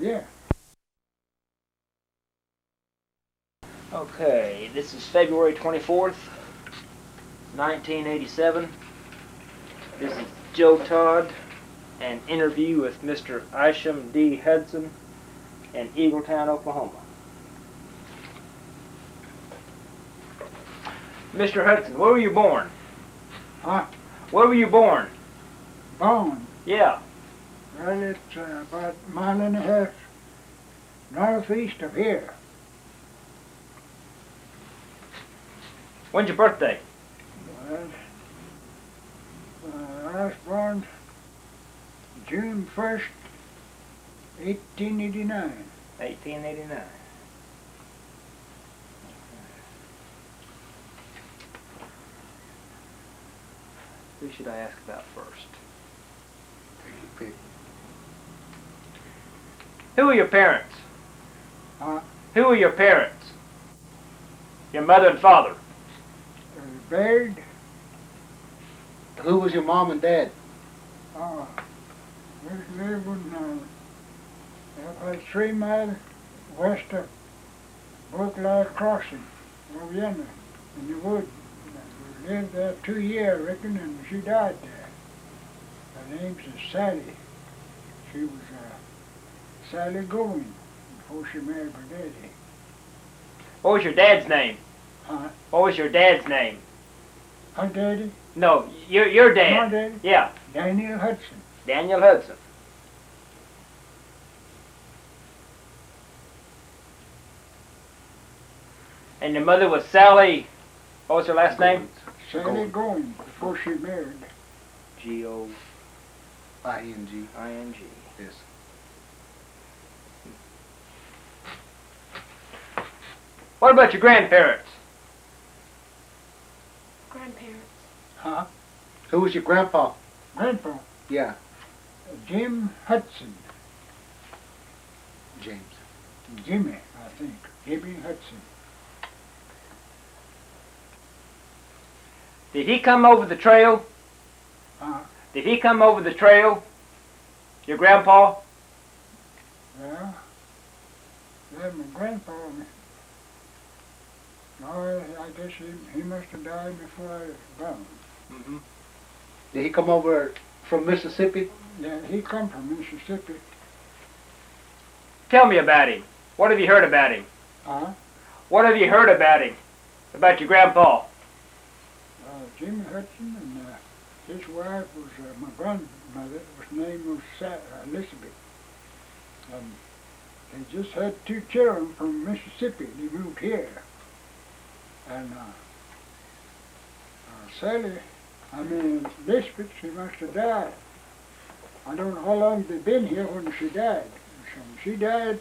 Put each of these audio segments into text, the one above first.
Yeah. Okay, this is February 24th, 1987. This is Joe Todd, an interview with Mr. Isham D. Hudson in Eagleton, Oklahoma. Mr. Hudson, where were you born? Huh? Where were you born? Born. Yeah. Well, it's about a mile and a half northeast of here. When's your birthday? Well, I was born June 1st, 1889. 1889. Who should I ask about first? Who are your parents? Huh? Who are your parents? Your mother and father. Baird. Who was your mom and dad? We lived in about 3 miles west of Brookline Crossing, over yonder, in the woods. We lived there 2 years, I reckon, and she died there. Her name's Sally. She was Sally Going before she married her daddy. What was your dad's name? Huh? What was your dad's name? Her daddy? No, your dad. My daddy? Yeah, Daniel Hudson. Daniel Hudson. And your mother was Sally. What was her last name? Sally Going before she married. G-O-I-N-G. I-N-G. Yes. What about your grandparents? Grandparents. Huh? Who was your grandpa? Grandpa. Yeah. Jim Hudson. James. Jimmy, I think. Jimmy Hudson. Did he come over the trail? Did he come over the trail? Your grandpa? Yeah. Yeah, my grandpa. No, I guess he must have died before I was born. Mm-hmm. Did he come over from Mississippi? Yeah, he come from Mississippi. Tell me about him. What have you heard about him? Huh? What have you heard about him? About your grandpa? Jimmy Hudson, and his wife was my grandmother. Her name was Elizabeth. They just had 2 children from Mississippi. They moved here. And Elizabeth, she must have died. I don't know how long they've been here when she died. So she died,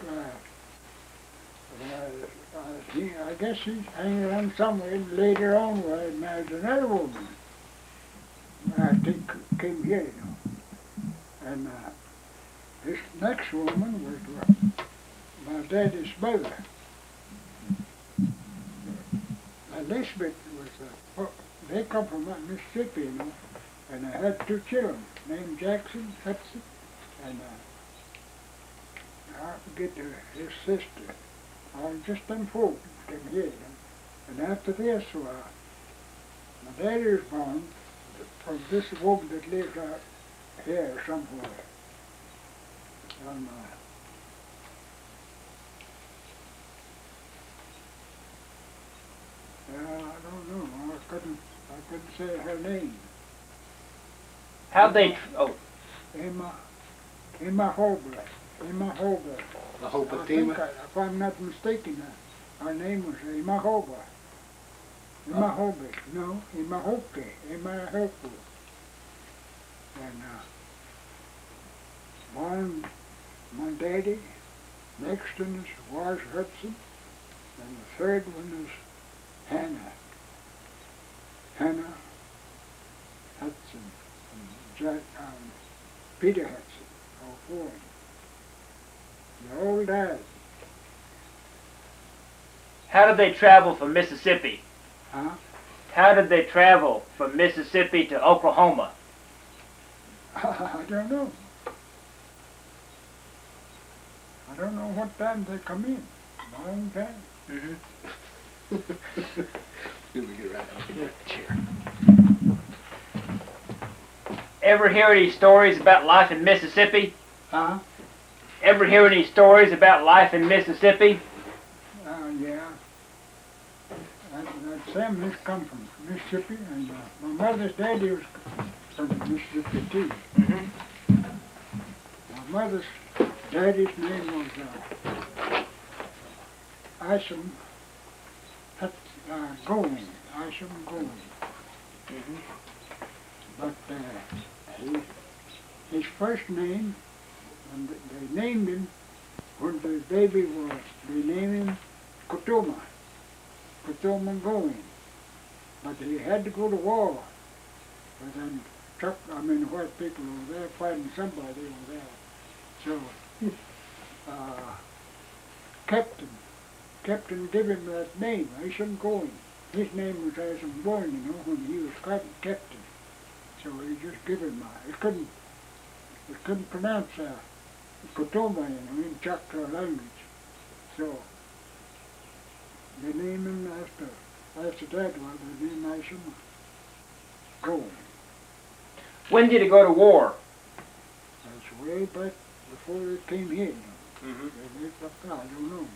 I guess she's hanging around somewhere, and later on I married another woman. I think came here, you know. And this next woman was my daddy's mother. Elizabeth was, they come from Mississippi, you know, and I had 2 children named Jackson, Hudson, and I forget his sister. Just them 4 came here. And after this, my daddy was born from this woman that lives out here somewhere. And, I don't know. I couldn't say her name. How'd they... Emma Holbrook. The Hope I of think, Tima? if I'm not mistaken, her name was Emma Holbrook. Emma Holbrook. No, Emma Hope. Emma Hope. And my daddy, next one was Hudson, and the third one is Hannah Hudson, and Peter Hudson, all 4 of them. They all died. How did they travel from Mississippi? Huh? How did they travel from Mississippi to Oklahoma? I don't know. I I don't know what time they come in. Long time. Mm-hmm. Let me get right up in the chair. Ever hear any stories about life in Mississippi? Huh? Ever hear any stories about life in Mississippi? Yeah. That Sam come from Mississippi, and my mother's daddy was from Mississippi too. Mm-hmm. My mother's daddy's name was Isham Going. Isham Going. Mm-hmm. But his first name, and they named him when the baby was. They named him Kutuma Going. But he had to go to war. But then white people over there fighting somebody over there. So, Captain gave him that name, Isham Going. His name was Isham Going, you know, when he was captain. So he just gave him he couldn't pronounce Kutuma, you know, in Choctaw language. So they named him after that one, they named Isham Going. When did he go to war? That's way back before they came here, you know. Mm-hmm. They lived up there, I don't know.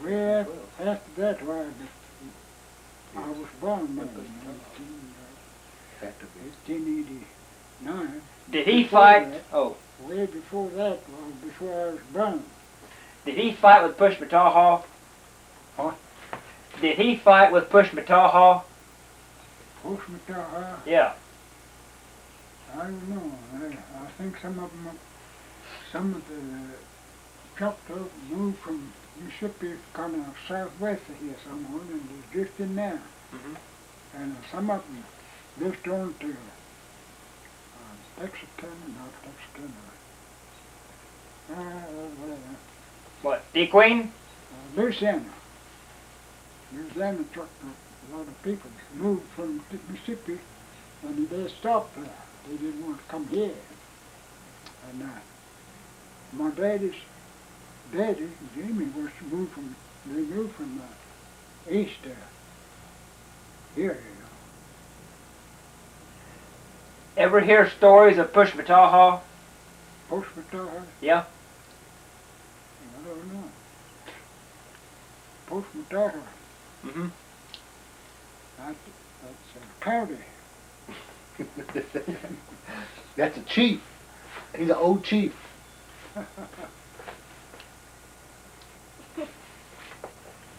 Way after that, I was born in 1889. Did he Before fight? that, Oh, way before that, before I was born. did he fight with Pushmataha? What? Did he fight with Pushmataha? Pushmataha, Yeah. I don't know. I think some of the Choctaw moved from Mississippi kind of southwest of here somewhere, and they're just in there. Mm-hmm. And some of them lived on to Texarkana, What, Dequeen? Louisiana. Louisiana Choctaw, a lot of people moved from Mississippi, and they stopped there. They didn't want to come here. And my daddy, Jimmy, they moved from east here, you know. Ever hear stories of Pushmataha? Pushmataha? Yeah. I don't know. Pushmataha, Mm-hmm. that's a county. That's a chief. He's an old chief.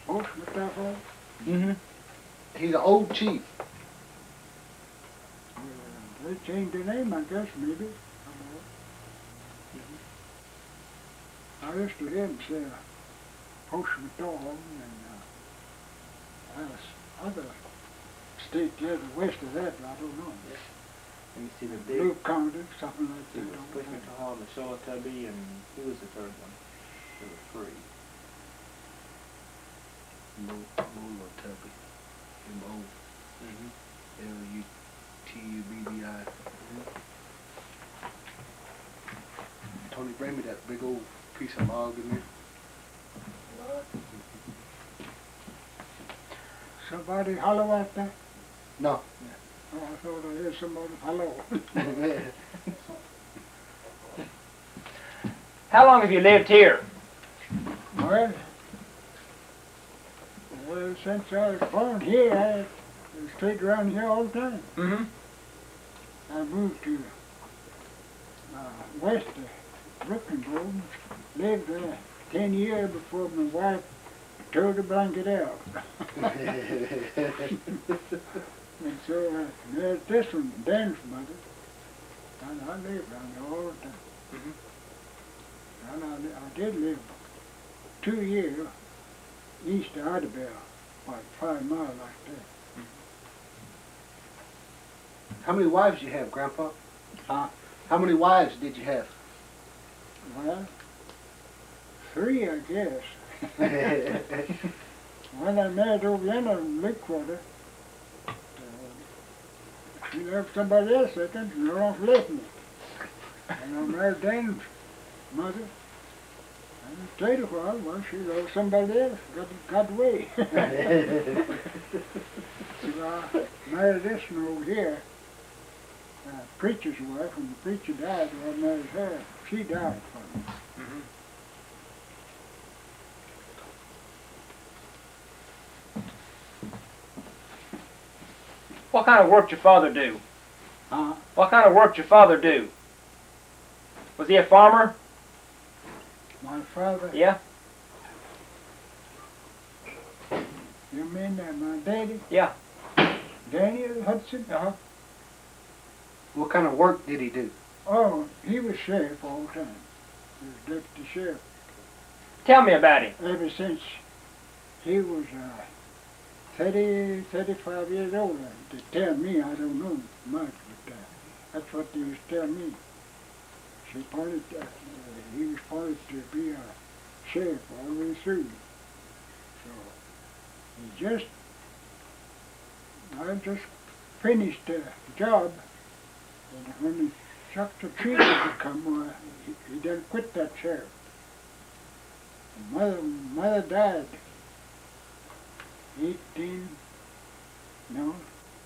Pushmataha? Mm-hmm. He's an old chief. They changed the name, I guess, maybe. I used to hear them say Pushmataha, and other state there, the west of that, I don't know. Let me see the big. Blue County, something like There that. was Pushmataha, Tubby, and who was the third one? There were three. Mula Tubby. M-O. Mm-hmm. L-U-T-U-B-B-I. Tony, bring me that big old piece of log in there. Somebody hollow out there? No. Oh, I thought I heard somebody hollow. How long have you lived here? Well, since I was born here, I stayed around here all the time. Mm-hmm. I moved to west of Brooklyn, lived there 10 years before my wife tore the blanket out. And so there's this one, Dan's mother, and I lived around there all the time. Mm-hmm. And I did live 2 years east of Idabel, like 5 miles like that. How many wives you have, Grandpa? Huh? How many wives did you have? Well, 3, I guess. When I married over there in Lakewater, she left somebody else, I think, and they're off left me. And I married mother. And it stayed a while. Well, she lost somebody else. Got away. So I married this one over here. Preacher's wife. When the preacher died, I married her. She died for me. Mm-hmm. What kind of work did your father do? What kind of work did your father do? Was he a farmer? My father? Yeah. You mean my daddy? Yeah. Daniel Hudson? Uh-huh. What kind of work did he do? Oh, he was sheriff all the time. He was deputy sheriff. Tell me about him. Ever since he was 35 years old. They tell me, I don't know much, but that's what they used to tell me. He was appointed to be a sheriff all the way through. So I just finished the job, and when the Dr. Treaty would come, he didn't quit that sheriff. Mother died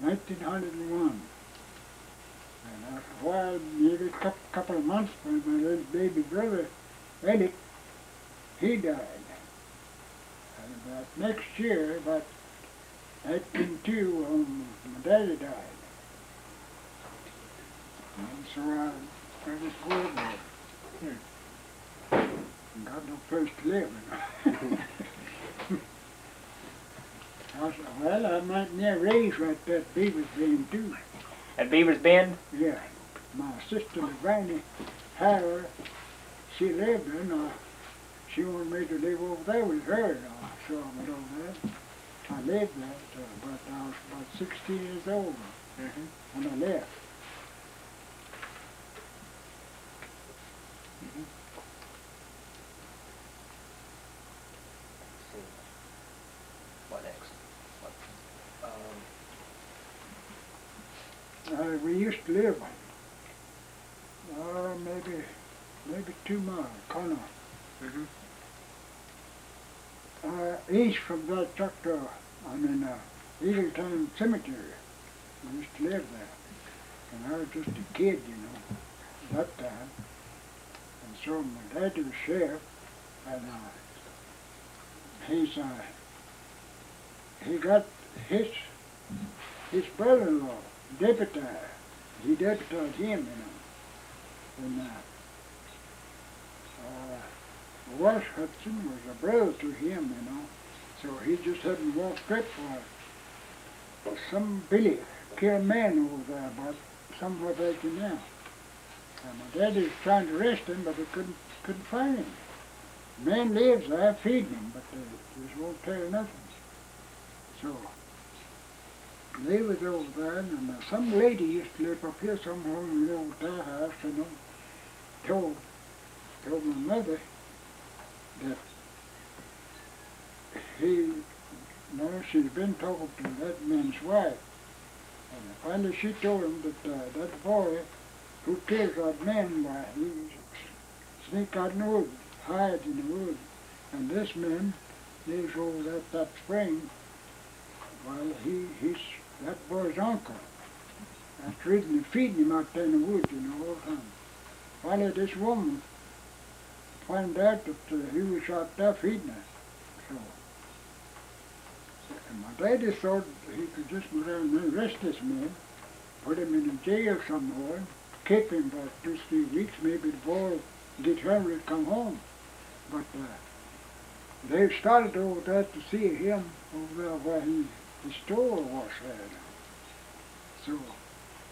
1901. And after a while, maybe a couple of months, when my little baby brother, Eddie, he died. And about next year, about 1902, my daddy died. And so I was poor boy. Got no place to live, you know. I said, well, I might near raised right there at Beaver's Bend, too. At Beaver's Bend? Yeah. My sister, Laverne Howard, she lived there. Now, she wanted me to live over there with her. Now, so I went over there. I lived there, but I was about 16 years old when I left. What next? We used to live maybe 2 miles, kind of east from that chapter. Eagleton Cemetery. We used to live there, and I was just a kid, you know, at that time. And so my dad was sheriff, and he got his brother-in-law deputized. He deputized him, you know. And Hudson was a brother to him, you know. So he just had to walk straight for some Billy killed man over there, about somewhere back in there. And my daddy was trying to arrest him, but they couldn't find him. The man lives there, feeding him, but they just won't tell you nothing. So they was over there, and some lady used to live up here somewhere in the old town house, you know, told my mother that she'd been talking to that man's wife. And finally she told him that that boy who killed that man, he sneaked out in the woods, hide in the woods. And this man lives over at that spring. Well, he's that boy's uncle. That's the reason they're feeding him out there in the woods, you know, all the time. Finally, this woman found out that he was out there feeding her. So, and my daddy thought he could just go down and arrest this man, put him in a jail somewhere, keep him for 2-3 weeks. Maybe the boy would get hungry and come home. But they started over there to see him over there where his store was at. So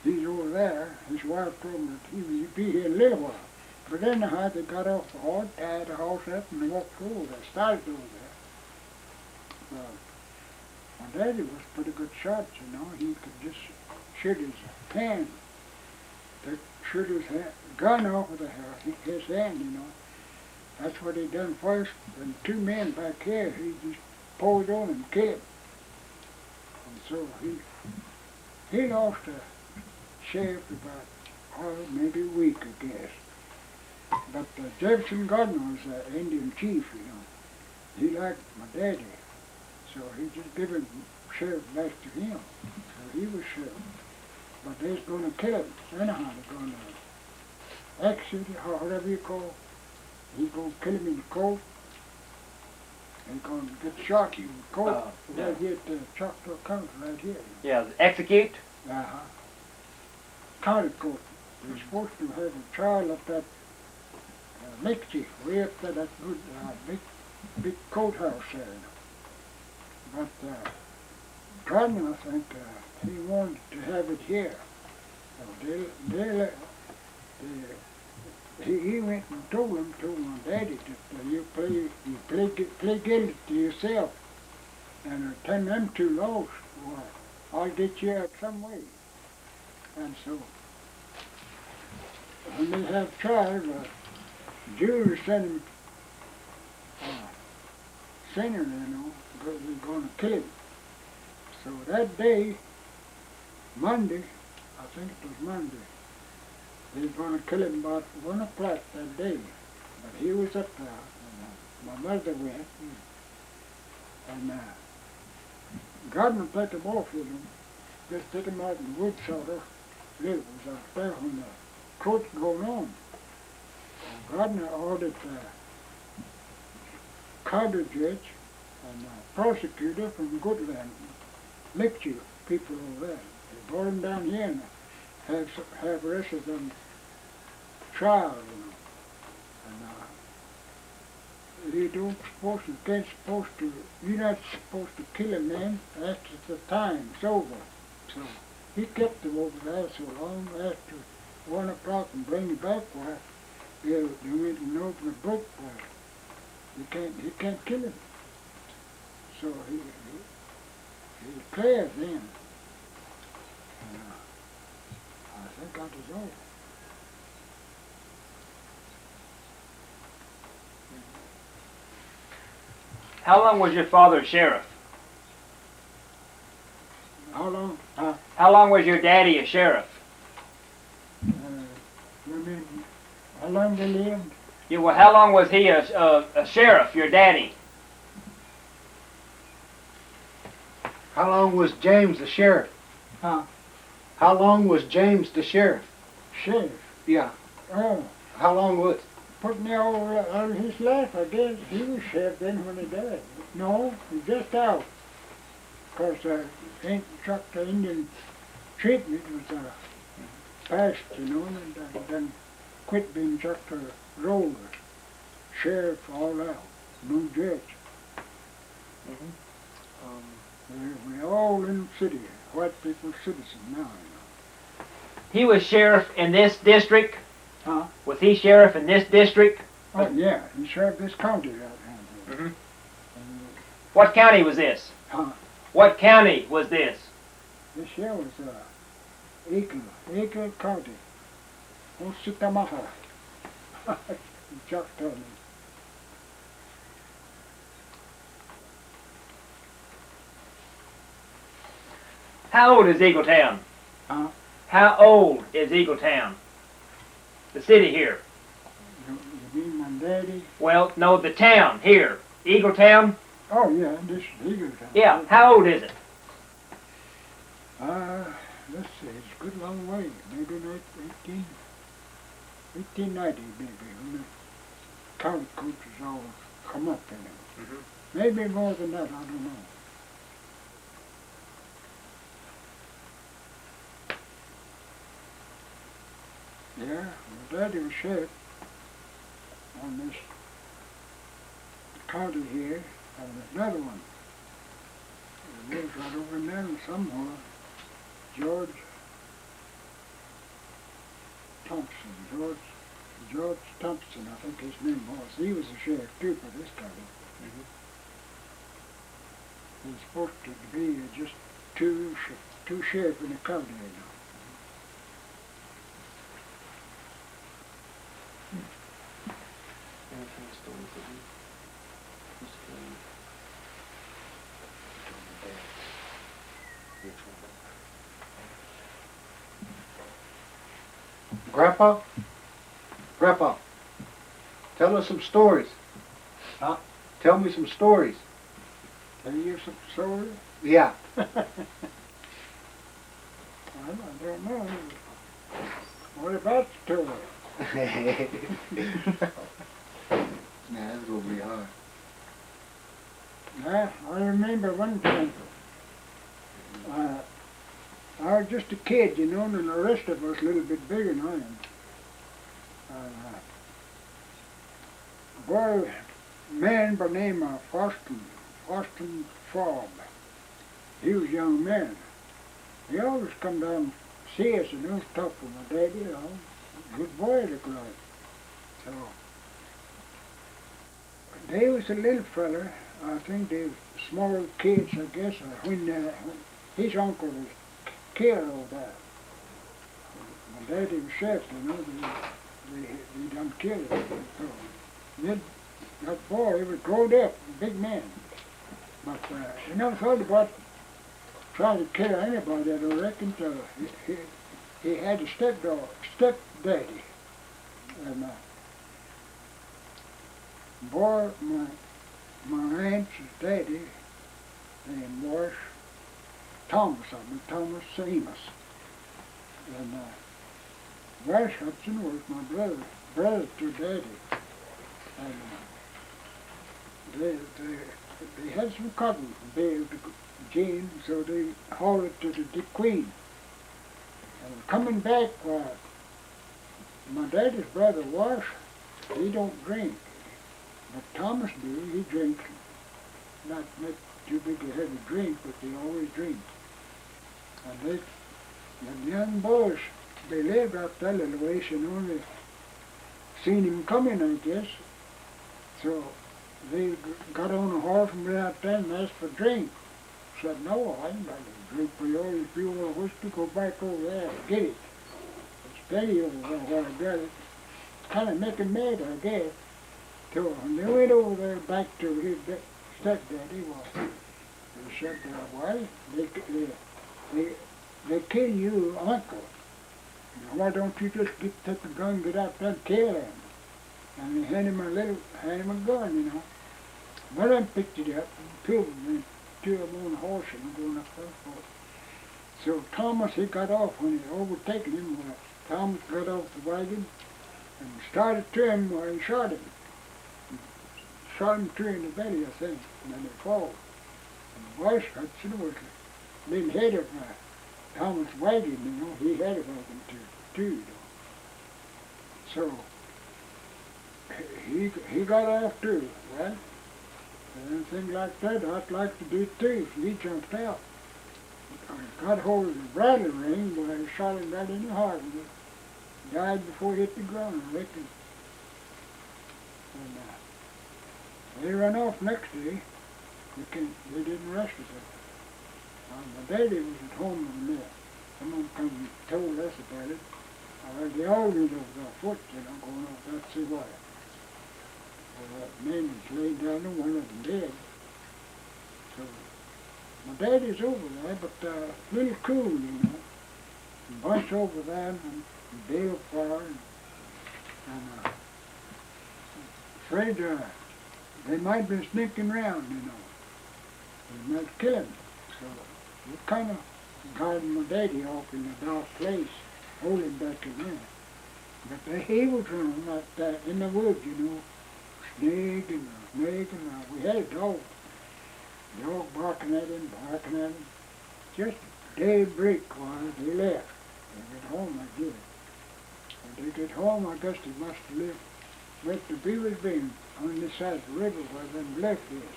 he's over there. His wife told him that he would be here a little while. But anyhow, they got off the horse, tied the horse up, and they walked over there, started over there. My daddy was a pretty good shot, you know. He could just shoot his hand, shoot his gun off with his hand, you know. That's what he done first. And 2 men back here, he just pulled on and killed him. And so he lost a sheriff about, maybe a week, I guess. But Jefferson Gardner was an Indian chief, you know. He liked my daddy, so he just given sheriff back to him. So he was sheriff. But they's gonna kill him anyhow. They're gonna execute it, or whatever you call. He's gonna kill him in the court. He's gonna get shot in the court right here at the Choctaw County, right here. Yeah, execute? Uh-huh. County court. They're supposed to have a trial up at Mixie, way up there, that good, big courthouse there. But Gardner, I think, he wanted to have it here. So he went and told my daddy that you play guilty to yourself, and turn them two laws, well, I'll get you out some way. And so, when they have trial, jury sent him, sinner, you know, because they're going to kill him. So that day, Monday, I think it was Monday, they were going to kill him about 1 o'clock that day. But he was up there, and my mother went, and Gardner took him off with him, just took him out in the woods sort of. It was out there when the court's going on. Gardner ordered the county judge and prosecutor from Goodland, Mixie people over there. They brought him down here and have the rest of them trial, you know. And you're not supposed to kill a man after the time's over. So he kept him over there so long after 1 o'clock and bring him back. Why, they went and opened a book. He can't kill him. So he declared then. And I think that was all. How long was your father sheriff? How long? How long was your daddy a sheriff? You mean, how long they lived? Yeah, well, how long was he a sheriff, your daddy? How long was James the sheriff? Huh? How long was James the sheriff? Sheriff? Yeah. Oh, How long was? put me all his life, I guess. He was sheriff then when he died. No, he just out. Because Choctaw Indian treatment was passed, you know, and then quit being Choctaw roller, sheriff, all out, no judge. We're all in the city, white people citizen now, you know. He was sheriff in this district? Huh? Was he sheriff in this district? Oh, yeah, he served this county right now. Mm-hmm. What county was this? Huh? What county was this? This here was Eagle County. Ositamaha. Choctaw. How old is Eagleton? Huh? How old is Eagleton? The city here. You mean my daddy? Well, no, the town here. Eagletown? Oh, yeah, this is Eagleton. Yeah, how old is it? Let's see, it's a good long way. Maybe 1890, maybe, when the county coaches all come up in it. Maybe more than that, I don't know. Yeah, my daddy was sheriff on this county here, and there's another one. It lives right over in there somewhere. George Thompson, I think his name was. He was a sheriff too for this county. He was supposed to be just two sheriffs in the county, you know. Grandpa? Tell us some stories. Huh? Tell me some stories. Tell you some story? Yeah. I don't know. What about the story? Nah, that's gonna be hard. I remember one time, I was just a kid, you know, and the rest of us a little bit bigger than I am. Boy, man by the name of Hudson Frog. He was a young man. He always come down and see us and he was talk with my daddy, you know. Good boy look like. So they was a little fella, I think they were small kids, I guess, when his uncle was killed over there. My daddy was shot, you know, they done killed him. So that boy, he was grown up, a big man. But he never thought about trying to kill anybody, I don't reckon. He had a stepdaddy. And boy, my aunt's daddy, name was Thomas Amos. And Wes Hudson was my brother to daddy. And they had some cotton there to Jane, so they hauled it to the Queen. And coming back, my daddy's brother Wash, he don't drink. But Thomas do, he drinks. Not too big a heavy drink, but they always drink. And the young boys, they lived out that little ways and only seen him coming, I guess. So they got on a horse and went out there and asked for drink. Said, no, I ain't got no drink for you. If you want a whiskey, go back over there and get it. It's steady over there where I got it. Kind of make him mad, I guess. So when they went over there back to his stepdaddy, well, they said, why, they kill you, uncle. Why don't you just take the gun, get out there and kill him? And they hand him a gun, you know. One of them picked it up and killed him. Two of them on the horse and going up there. So Thomas, he got off when he overtaken him. Thomas got off the wagon and started to him where he shot him. Shot him tree in the belly, I think, and then he fell. And the Wes Hudson was a little head of Thomas' wagon, you know. He had a wagon too, you know. So he got off too, right? And anything like that, I'd like to do it too. He jumped out. I got hold of the bridle ring, but I shot him right in the heart. And he died before he hit the ground, I reckon. And they ran off next day. They didn't arrest us. My daddy was at home with me. Someone come and told us about it. They all knew there was a foot, you know, going off. That's the why. That man was laid down and one of them dead. So my daddy's over there, but a little cool, you know. A bunch over there and build fire and afraid they might be sneaking around, you know. They might kill him. So we kind of guarded my daddy off in a dark place, hold him back in there. But he was running like that in the woods, you know. Snake and we had a dog. Dog barking at him. Just daybreak while they left. They got home, I guess. When they get home, I guess they must have lived with the beaver's been on this side of the river where them left is.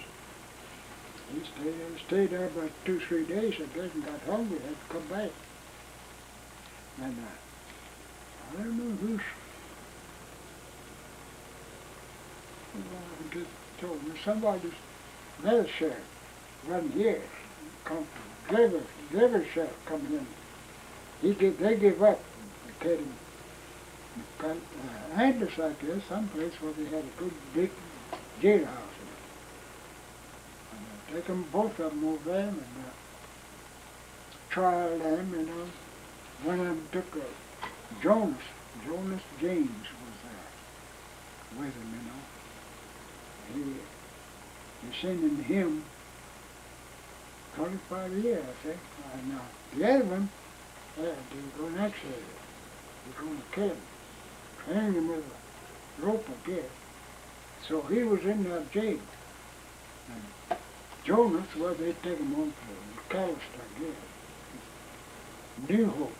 He stayed there about 2-3 days, I guess, and got hungry, had to come back. And I don't know who's told me somebody's another sheriff wasn't here. Come from Gliver's sheriff coming in. They give up the kid got Angus, I guess, someplace where they had a good big jailhouse. And take them, both of them over there and trial them, you know. One of them took Jonas James was there. with him, He sending him 25 years, I think. Now, the other one, they were going to exile him. They were going to kill him. Hang him with a rope, I guess. So he was in that jail. And Jonas, well, they take him on to McAllister, I guess. New Hope,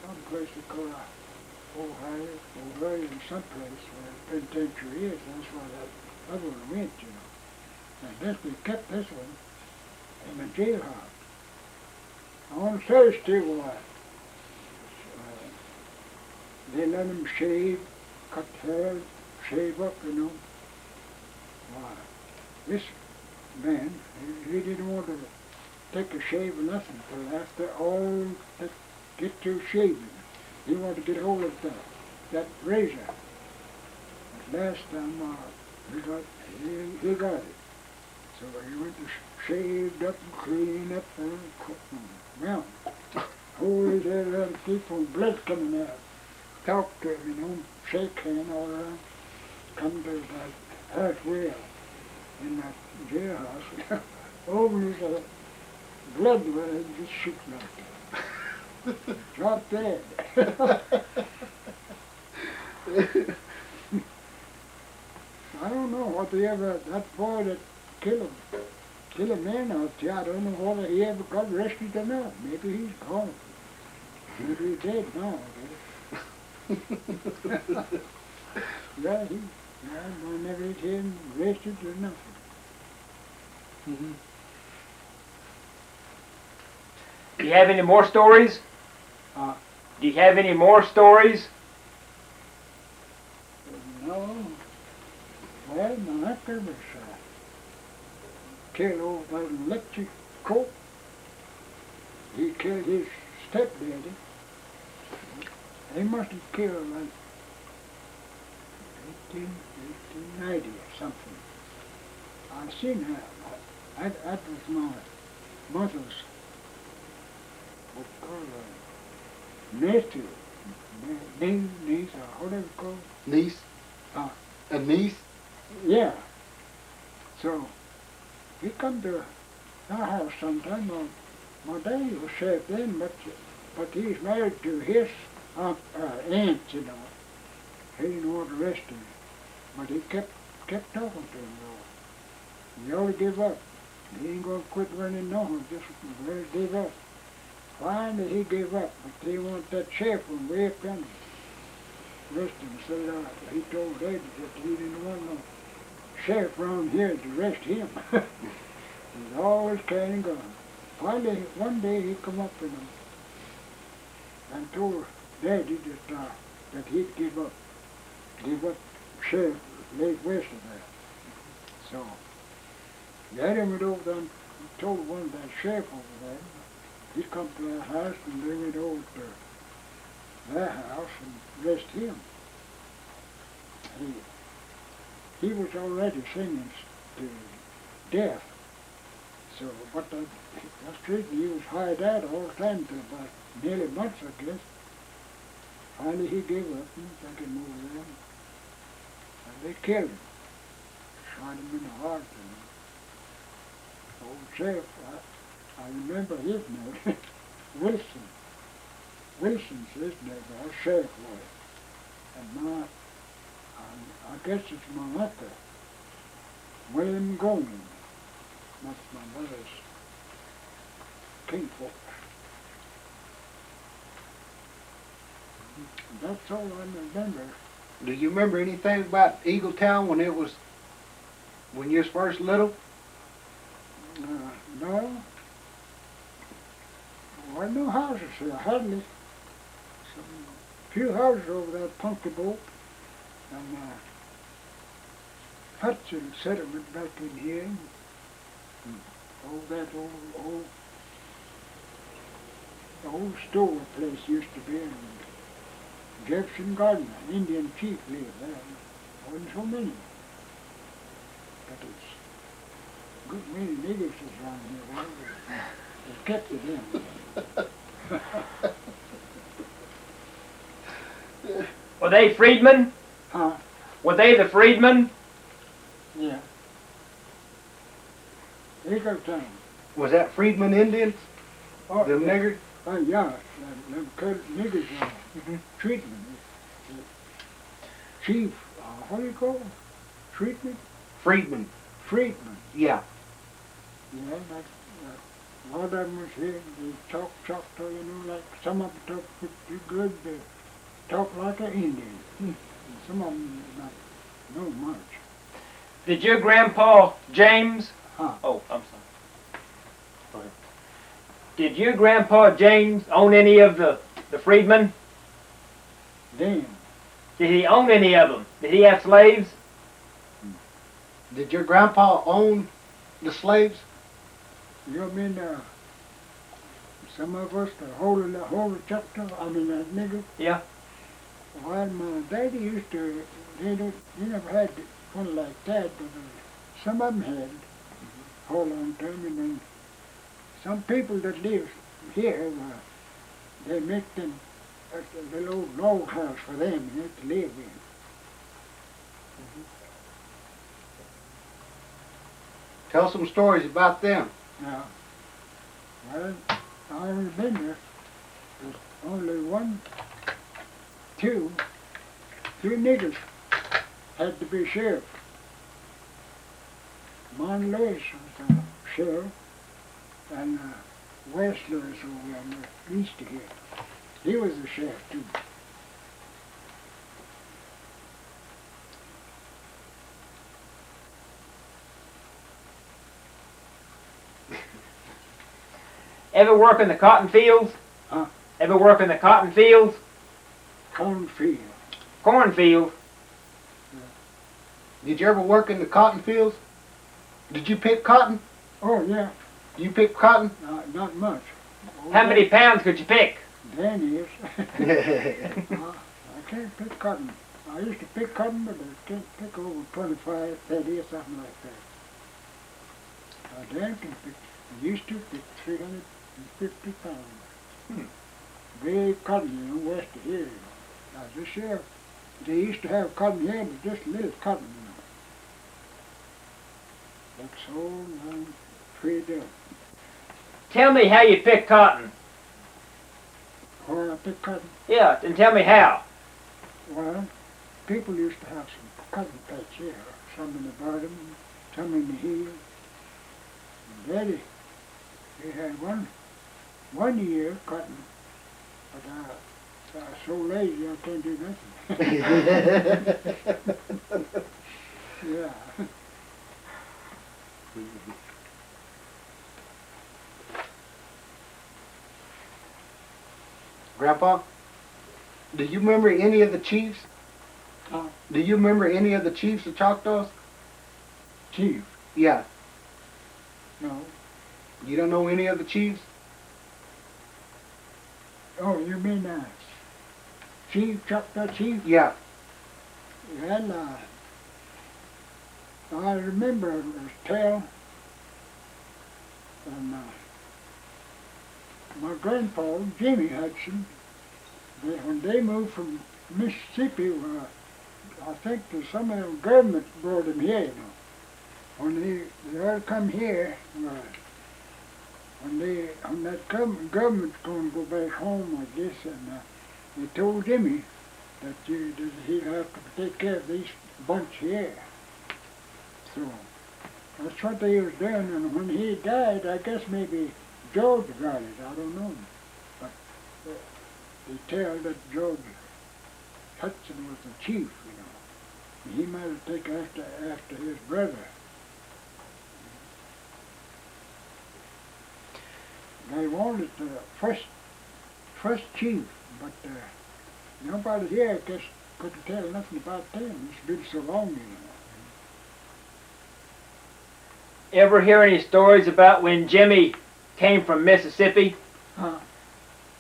some place they call Ohio, in some place where the penitentiary is. That's where that other one went, And this, we kept this one in the jailhouse. On Thursday, they let him shave, cut hair, shave up, Why, this man, he didn't want to take a shave or nothing until after all get to shaving. He wanted to get hold of that razor. But last time he got it. So he went to shaved up and cleaned up and well, hold his head out and keep on blood coming out. Talk to him, shake hand all around. Come to that halfway in that jailhouse. Over his blood was just shooting out there. Drop dead. I don't know what that boy that killed a man out there, I don't know whether he ever got rescued or not. Maybe he's gone. Maybe he's dead now. Yeah, I never hit him rescued or nothing. Mm-hmm. Do you have any more stories? Do you have any more stories? No. Well, my uncle was killed over that electric coat. He killed his stepdaddy. They must have killed like 1890 or something. I seen that. That was my mother's nephew, niece, or whatever it's called. Niece? A niece? Yeah. So, he come to our house sometime. My daddy was sheriff then, but he's married to his aunt, he didn't want to arrest him. But he kept talking to him, though. He always gave up. He ain't going to quit running no more, just gave up. Finally, he gave up, but they want that sheriff from way up yonder. Arrest him. So he told Daddy that he didn't want no sheriff around here to arrest him. He's always carrying guns. Finally, one day he come up and told Daddy that he'd give up sheriff late west of that. So, Daddy went over there and told one of that sheriff over there. He come to our house and they went over to their house and arrest him. He was already sentenced to death. So, but that's reason he was hired out all the time till about nearly a month, I guess. Finally he gave up and took him over there. And they killed him. Shot him in the heart. Old sheriff, I remember his name, Wilson. Wilson's his name, our sheriff was. And I guess it's my uncle, William Goldman. That's my mother's kinfolk. That's all I remember. Do you remember anything about Eagletown when you was first little? No. There weren't no houses here, hardly. Some few houses over that punky boat. And Hudson settlement back in here. All that old store place used to be. And Jefferson Gardner, Indian chief, lived there. There wasn't so many. But it's a good many niggers is around here. Well, they kept it in. Were they freedmen? Huh? Were they the freedmen? Yeah. Eagleton. Was that freedmen Indians? Oh, Them yeah. niggers? Oh, yeah. Them niggers treatment. Chief, what do you call it? Treatment? Freedmen. Freedman. Yeah. Yeah, a lot of them was here. They talk Choctaw, you know, like some of them talk pretty good. They talk like an Indian. And some of them not know much. Did your grandpa James? Huh? Oh, I'm sorry. Go ahead. Did your grandpa James own any of the freedmen? Then, Did he own any of them? Did he have slaves? Did your grandpa own the slaves? you mean some of us, the whole Choctaw, I mean that nigger. Yeah. Well, my daddy used to, he never had one like that, but some of them had for a long time, and then some people that live here, they make them a little old log house for them, you know, to live in. Tell some stories about them. Now, well, I remember there's only two niggers had to be sheriff. Mon Lewis was the sheriff, and West Lewis over on the east of here. He was the sheriff too. Ever work in the cotton fields? Huh? Ever work in the cotton fields? Cornfield. Cornfield? Did you ever work in the cotton fields? Did you pick cotton? Oh yeah, You pick cotton? not much. How many pounds could you pick? Then is. Yeah. I can't pick cotton. I used to pick cotton, but I can't pick over 25, 30 or something like that. I damn can pick. I used to pick 350 pounds. Big cotton, you know, west of here. Now this year, they used to have cotton here, but just little cotton, you know. That's all I'm afraid of. Tell me how you pick cotton. Where I pick cotton, Yeah, and tell me how. well, people used to have some cotton patch here, some in the bottom, some in the heel. And Daddy, he had one year cotton, but I was so lazy I can't do nothing. Yeah. Grandpa, do you remember any of the chiefs? Huh? Do you remember any of the chiefs of Choctaws? Chief, Yeah. no. You don't know any of the chiefs? Oh, you mean Chief, Choctaw Chief? Yeah. Well, I remember it was tell, and my grandpa, Jimmy Hudson, when they moved from Mississippi, I think that some of them government brought them here, you know. When they all come here, when that government's going to go back home, I guess, and they told Jimmy that he'd have to take care of these bunch here. So that's what they was doing, and when he died, I guess maybe George got it, I don't know. But they tell that George Hudson was the chief, you know. And he might have taken after his brother. They wanted the first chief, but nobody here I guess couldn't tell nothing about them. It's been so long, you know. Ever hear any stories about when Jimmy came from Mississippi? Huh?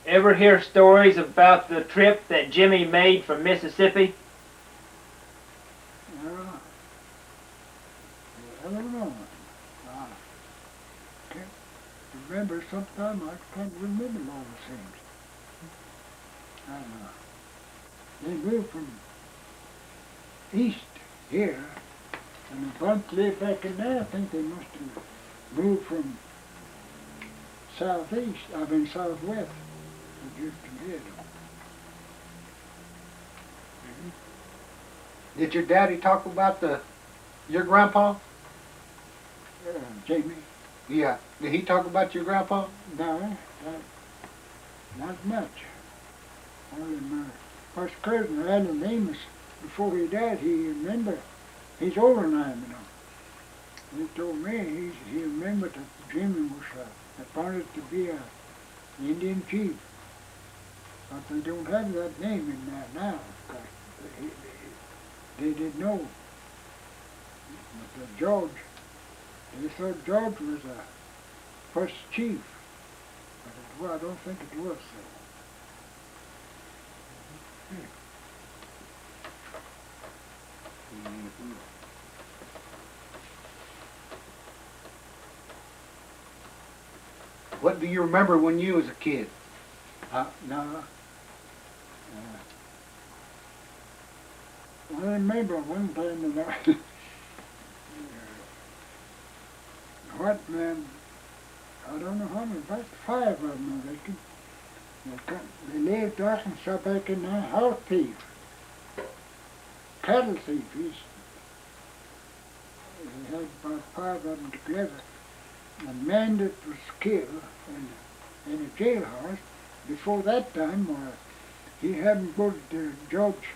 Ever hear stories about the trip that Jimmy made from Mississippi? I don't know. I can't remember. Sometime I can't remember a lot of things. And they moved from east here, and a bunch lived back in there. I think they must have moved from southeast, southwest, to Houston here. Did your daddy talk about your grandpa? Jamie? Yeah. Did he talk about your grandpa? No, not much. Only my first cousin, Alan Amos, before he died, he remembered. He's older than I am, you know. He told me he remembered that Jimmy was appointed to be an Indian chief. But they don't have that name in there now, because they didn't know. But George, they thought George was the first chief. But I don't think it was so. Mm-hmm. What do you remember when you was a kid? No. I remember one time that what man, I don't know how many, about 5 of them, I reckon. They lived out and stuff back in there, house thief, cattle thief. He had about 5 of them together. The man that was killed in a jailhouse, before that time, he hadn't go to George,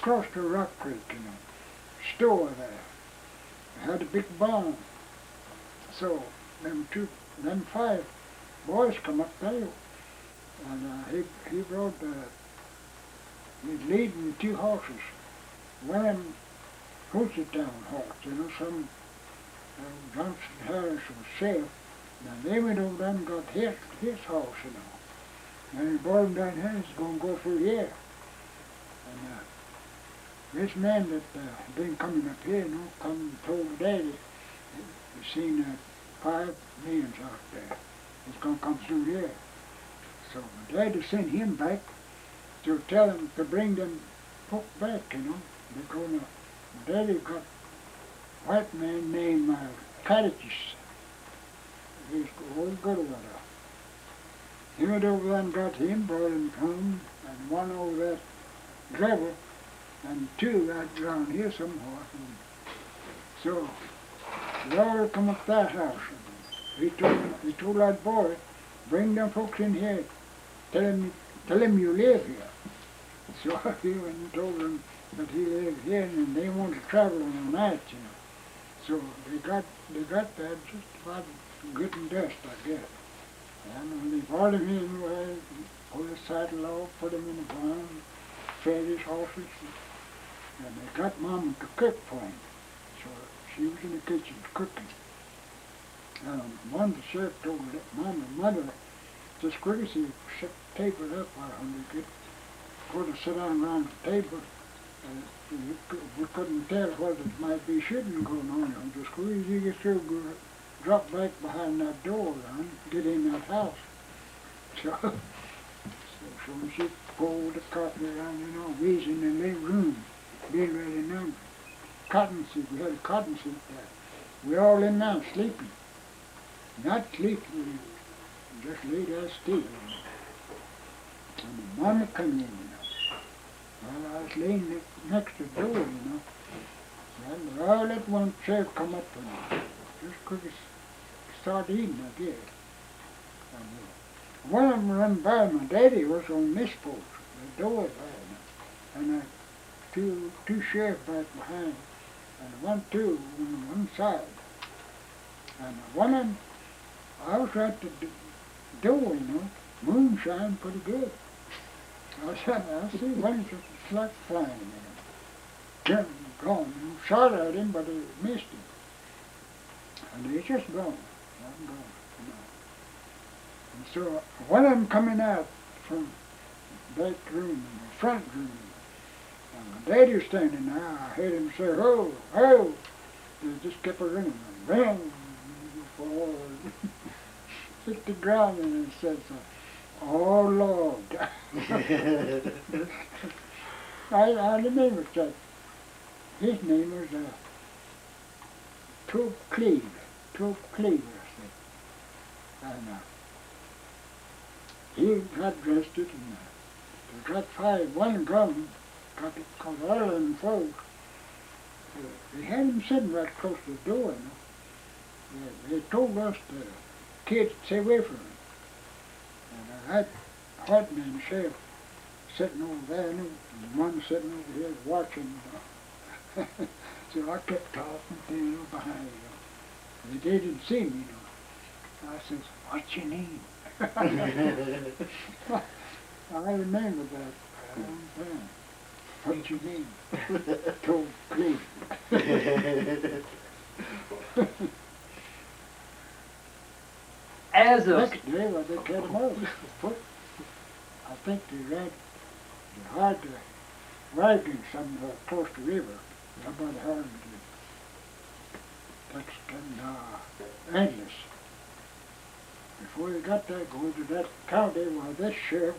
across the Rock Creek, you know, store there. Had a big barn. So them 5 boys come up there, and he brought, he's leading 2 horses. One of them Eagleton horse, you know, some Johnson Harris was safe. Now they went over there and got his horse, you know. And he brought him down here, he's going to go through here. And this man that been coming up here, you know, come and told Daddy, he's seen 5 millions out there. He's going to come through here. So my Daddy sent him back to tell him to bring them folk back, you know. They're going to, my Daddy got a white man named Catechis. He's very good about it. He went over there and got him, brought him home, and one over that driver, and 2 out around here somewhere. And so they all come up that house. He told that boy, bring them folks in here, tell him you live here. So he went and told them that he lived here, and they wanted to travel on the night, you know. So they got there just about good and dust, I guess. And when they brought him in, pulled his saddle off, put him in the barn, fed his horses, and they got Mama to cook for him. So she was in the kitchen cooking. One of the sheriff told Mother, just quickly set the table up when they could go to sit down around the table. We couldn't tell what it might be shooting going on. Just quick as you get through, drop back behind that door and get in that house. So she pulled the carpet around, you know, we was in the living room, being ready now. Cotton seat, we had a cotton seat there. We all in now sleeping. Not sleeping, we just lay there still. And the mama come in, you know. Well, I was laying next to the door, you know. And all at once sheriff come up and just quick as start eating, I guess. And one of them run by, my daddy was on this porch, the door there, and two sheriffs back behind, and 2 on one side. And one of them, I was at the door, you know, moonshine pretty good. I see one just flat flying, you know. Gone, you know, shot at him, but he missed him. And he's just gone. I'm gone, you know. And so one of them coming out from back room, the front room, and my daddy was standing there. I heard him say, "Oh, oh!" They just kept running, ran forward, hit the ground, and it says, "Oh Lord." I remember that. His name was Todd Cleaver, I think. And he got arrested and they got fired. One gun got it called Ireland folks. They had him sitting right close to the door. They told us the kids to stay away from him. And I had Hudson and Sheriff sitting over there, and one sitting over here watching. So I kept talking to them behind them. They didn't see me, I says, "What's your name?" I remember that a long time. What's your name? Told Cleveland. As of Next day, when they cut him out, I think they hired the wagon somewhere close to the river. Somebody hired them to that's endless. Before they got there, go to that county where this sheriff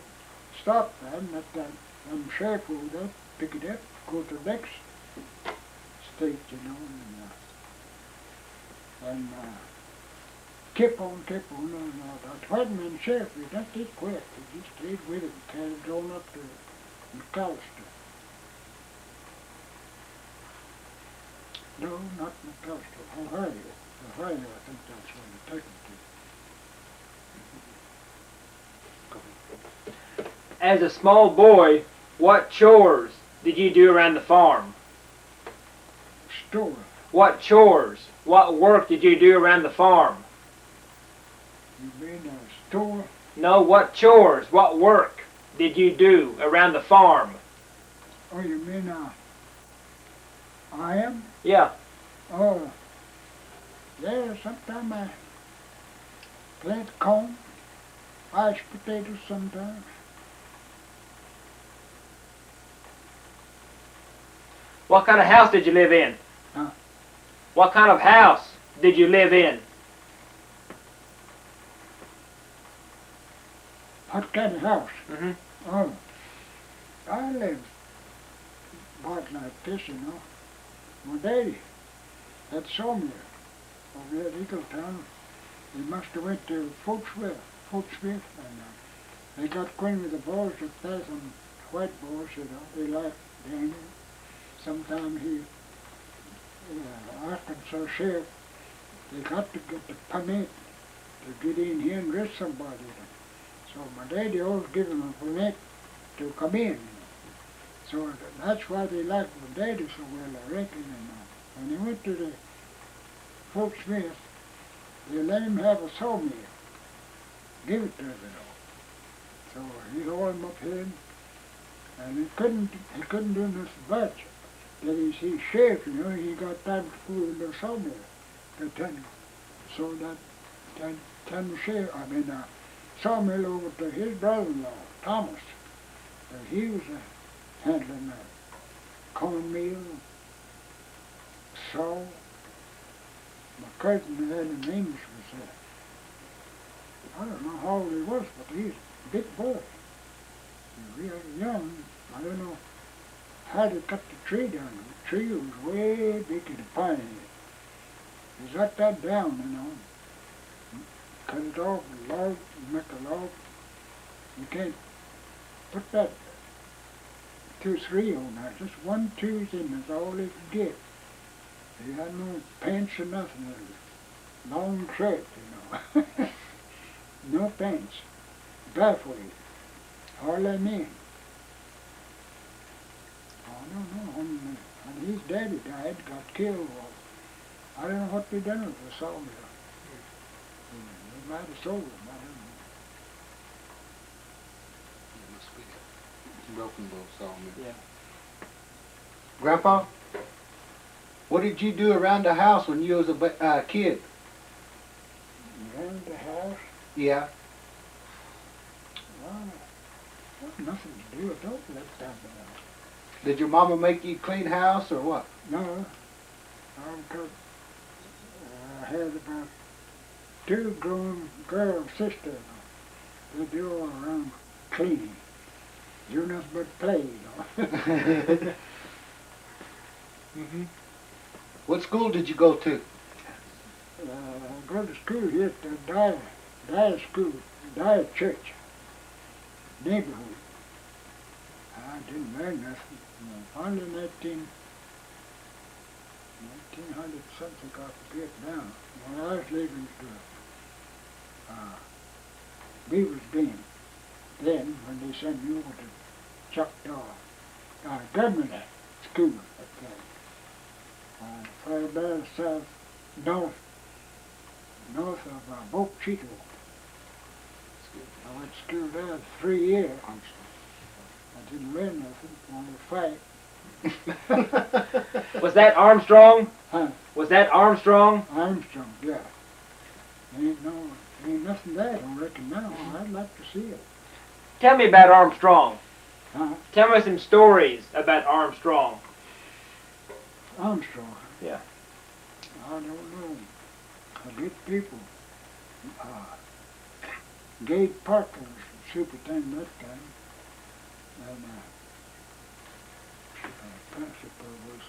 stopped them, and sheriff would up, pick it up, go to the next state, and keep on, and that Wagon sheriff, he not did quit. He just stayed with it and carried on up to McAllister. No, not McAllister, Ohio, I think that's where they took him to. As a small boy, what chores did you do around the farm? Store. What chores? What work did you do around the farm? You mean a store? No, what chores? What work did you do around the farm? Oh, you mean I am? Yeah. Oh, yeah, sometimes I plant corn, mashed potatoes sometimes. What kind of house did you live in? Huh? What kind of house did you live in? What kind of house? Mm-hmm. Oh, I lived about like this, My daddy had sawmill over there at Eagleton. He must have went to Fort Smith, and they got acquainted with the boys up there, some white boys, they liked Danny. Sometimes he, Arkansas sheriff, they got to get the permit to get in here and arrest somebody. So my daddy always gave him a permit to come in. So that's why they liked my daddy so well, I reckon. And when he went to the Fort Smith, they let him have a sawmill. Give it to him, So he hauled him up here, and he couldn't do this much. Then he's sheriff, he got time to go in the sawmill. So that sheriff, sawmill over to his brother-in-law, Thomas. He was handling that cornmeal, saw. My cousin had an English was I don't know how old he was, but he's a big boy. He was real young. I don't know how to cut the tree down. The tree was way big in the pine. He cut that down, Cut it off with log, make a log. You can't put that 2, 3 on that. Just 1, 2 in that's all they could get. They had no pants or nothing. It was long shirt, No pants. Barefoot. Hardly men. Oh, no. And his daddy died, got killed. I don't know what they done with the sawmill. They might have sold him, I don't know. It must be a broken bow sawmill. Yeah. Grandpa, what did you do around the house when you was a kid? Around the house? Yeah. Well, nothing to do. I don't let that out. Did your mama make you clean house or what? No. I had about 2 grown girl sisters. They do all around cleaning. do nothing but play, you know. Mm-hmm. What school did you go to? I go to school here at the Dyer Church, neighborhood. I didn't learn nothing. Only 1900 something, I forget now. When I was living to Beaver's Bend, then when they sent me over to Choctaw, government school at that. Far down south, north of Bochito. I went to school there 3 years. I didn't learn nothing, only fight. Was that Armstrong? Huh? Was that Armstrong? Armstrong, yeah. Ain't nothing there, I don't reckon now. I'd like to see it. Tell me about Armstrong. Huh? Tell me some stories about Armstrong. Armstrong? Yeah. I don't know. I get people. Gabe Parker was superintendent that time. And principal was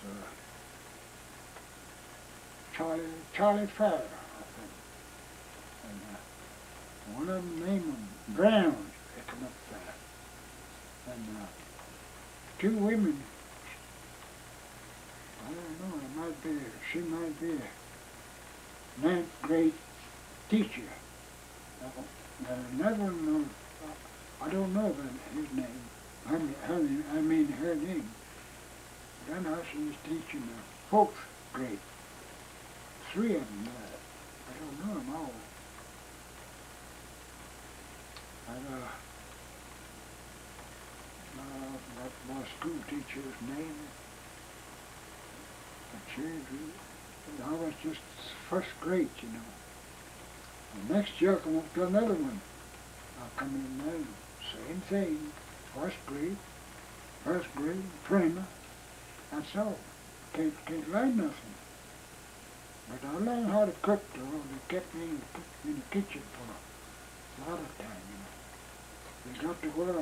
Charlie Farrer, I think. And one of them named him Brown, they come up there. And two women, I don't know, she might be a ninth grade teacher. Another one, I don't know about his name. I mean her name. Then I was teaching the fourth grade. Three of them. I don't know them all. And what my school teacher's name? I was just first grade, you know. The next year I come up to another one. I come in there, same thing. First grade, primer. That's all. Can't learn nothing. But I learned how to cook, though. They kept me in the kitchen for a lot of time, you know. They got to where I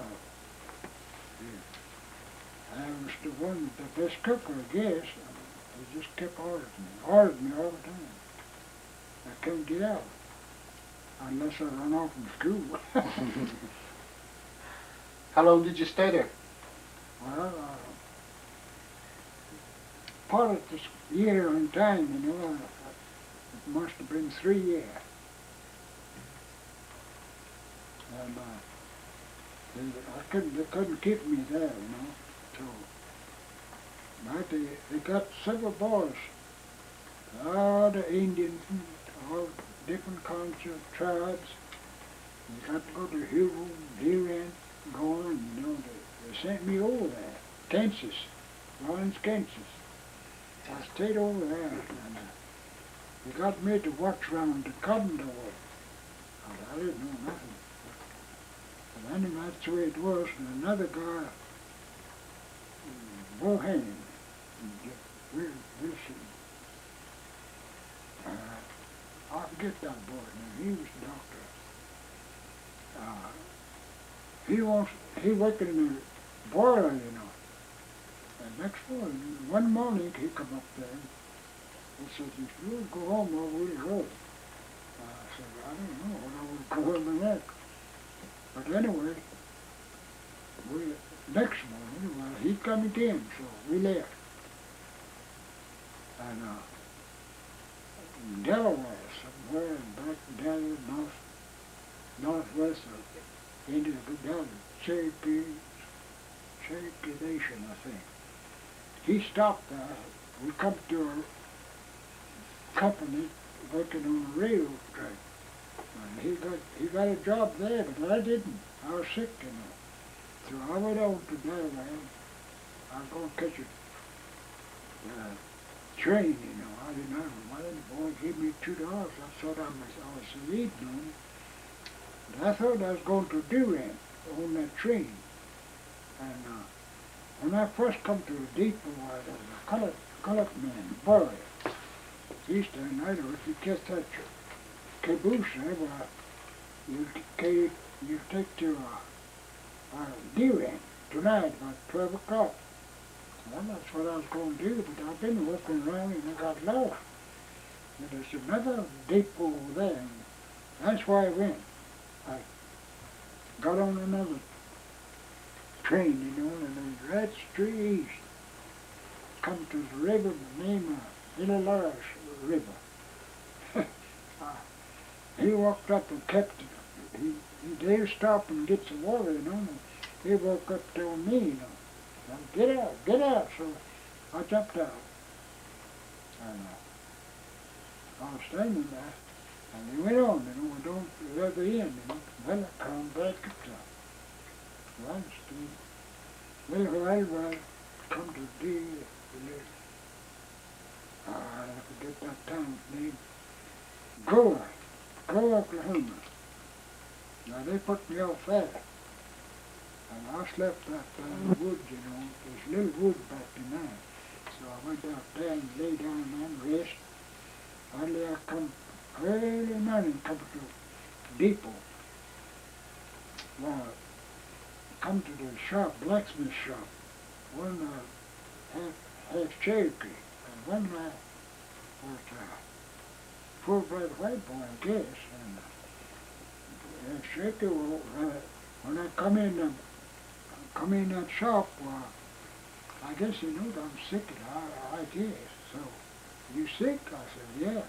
was the best cooker, I guess. They just kept ordering me all the time. I couldn't get out unless I run off from school. How long did you stay there? Well, part of this year in time, you know, it must have been 3 years. And they couldn't keep me there, you know. So, but they got several boys, all the Indians, all different kinds of tribes. They got to go to Hugo, Deerand, going, you know, they sent me over there, Kansas, Lawrence, Kansas. I stayed over there, and they got me to watch around the cotton door. I didn't know nothing. But anyway, that's the way it was, and another guy, Bohan, Wilson, I forget that boy's name, he was a doctor. He worked in the boiler, you know. And next morning, one morning he come up there and said, if you would go home, or we'll go. I said, I don't know what I would go home next. But anyway, next morning, well, he come again, so we left. And in Delaware, somewhere back in Delaware, northwest of Indian down to Cherokee Nation, I think. He stopped there. We come to a company working on a railroad track. And he got a job there, but I didn't. I was sick, you know. So I went over to Delaware. I was going to catch a train, you know. I didn't have money. The boy gave me $2. I thought I was reading on it. But I thought I was going to Durant on that train. And when I first come to the depot, there was a colored man, boy. Eastern night, if you catch that caboose there, well, you take to Durant. tonight about 12 o'clock. Well, that's what I was going to do, but I've been walking around and I got lost. And there's another depot over there, and that's why I went. I got on another train, you know, and then right straight east. Come to the river, the name of Illinois River. He walked up and kept, they stop and get some water, you know, and he walked up to me, you know. Get out, get out. So I jumped out. And I was standing there, and he went on, you know, we don't let the end, you know. Well, I come back up to one street. Well, I come to the, I forget that town's name. Go, Oklahoma. Now they put me off there. And I slept out there in the woods, you know. There's a little wood back in there. So I went out there and lay down there and rest. Finally I come early morning, come to the depot. Well, I come to the shop, blacksmith shop. One half Cherokee, and one was a full-blood white boy, I guess. And Cherokee, when I come in that shop, I guess he knew that I'm sick, I guess. So, you sick? I said, yeah.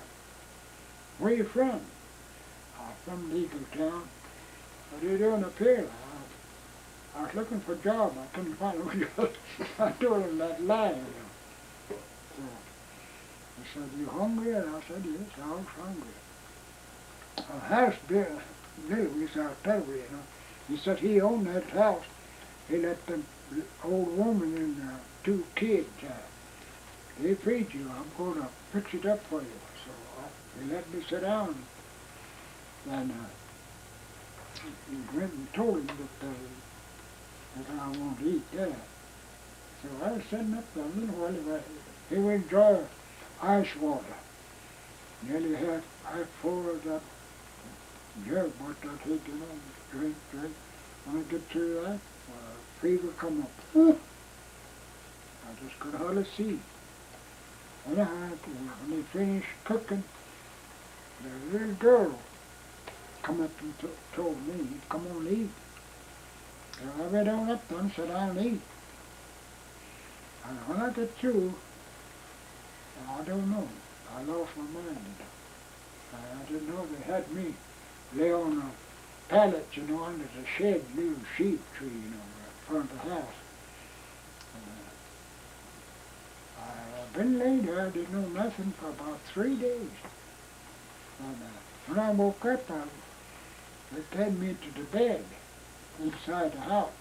Where you from? I'm from Eagleton. What are you doing up here? I was looking for a job. I couldn't find a job. I told him that lie, you know. So, he said, you hungry? And I said, yes, I was hungry. A house built, Louis, I'll tell you, you know. He said he owned that house. He let the old woman and 2 kids, they feed you. I'm going to fix it up for you. So he let me sit down. And he went and told him that I want to eat that. So I was sitting up there a little while. He went draw ice water. Nearly half full of that jug, what I take, you know, drink. When I get through that, fever come up. I just could hardly see. Anyhow, when they finished cooking, the little girl come up and told me, come on, eat. So I went on up there and said, I'll eat. And when I get through, I don't know, I lost my mind. I didn't know they had me lay on a pallet, you know, under the shed, little sheep tree, you know, in front of the house. I've been laid there, I didn't know nothing for about 3 days. And when I woke up, they carried me to the bed inside the house.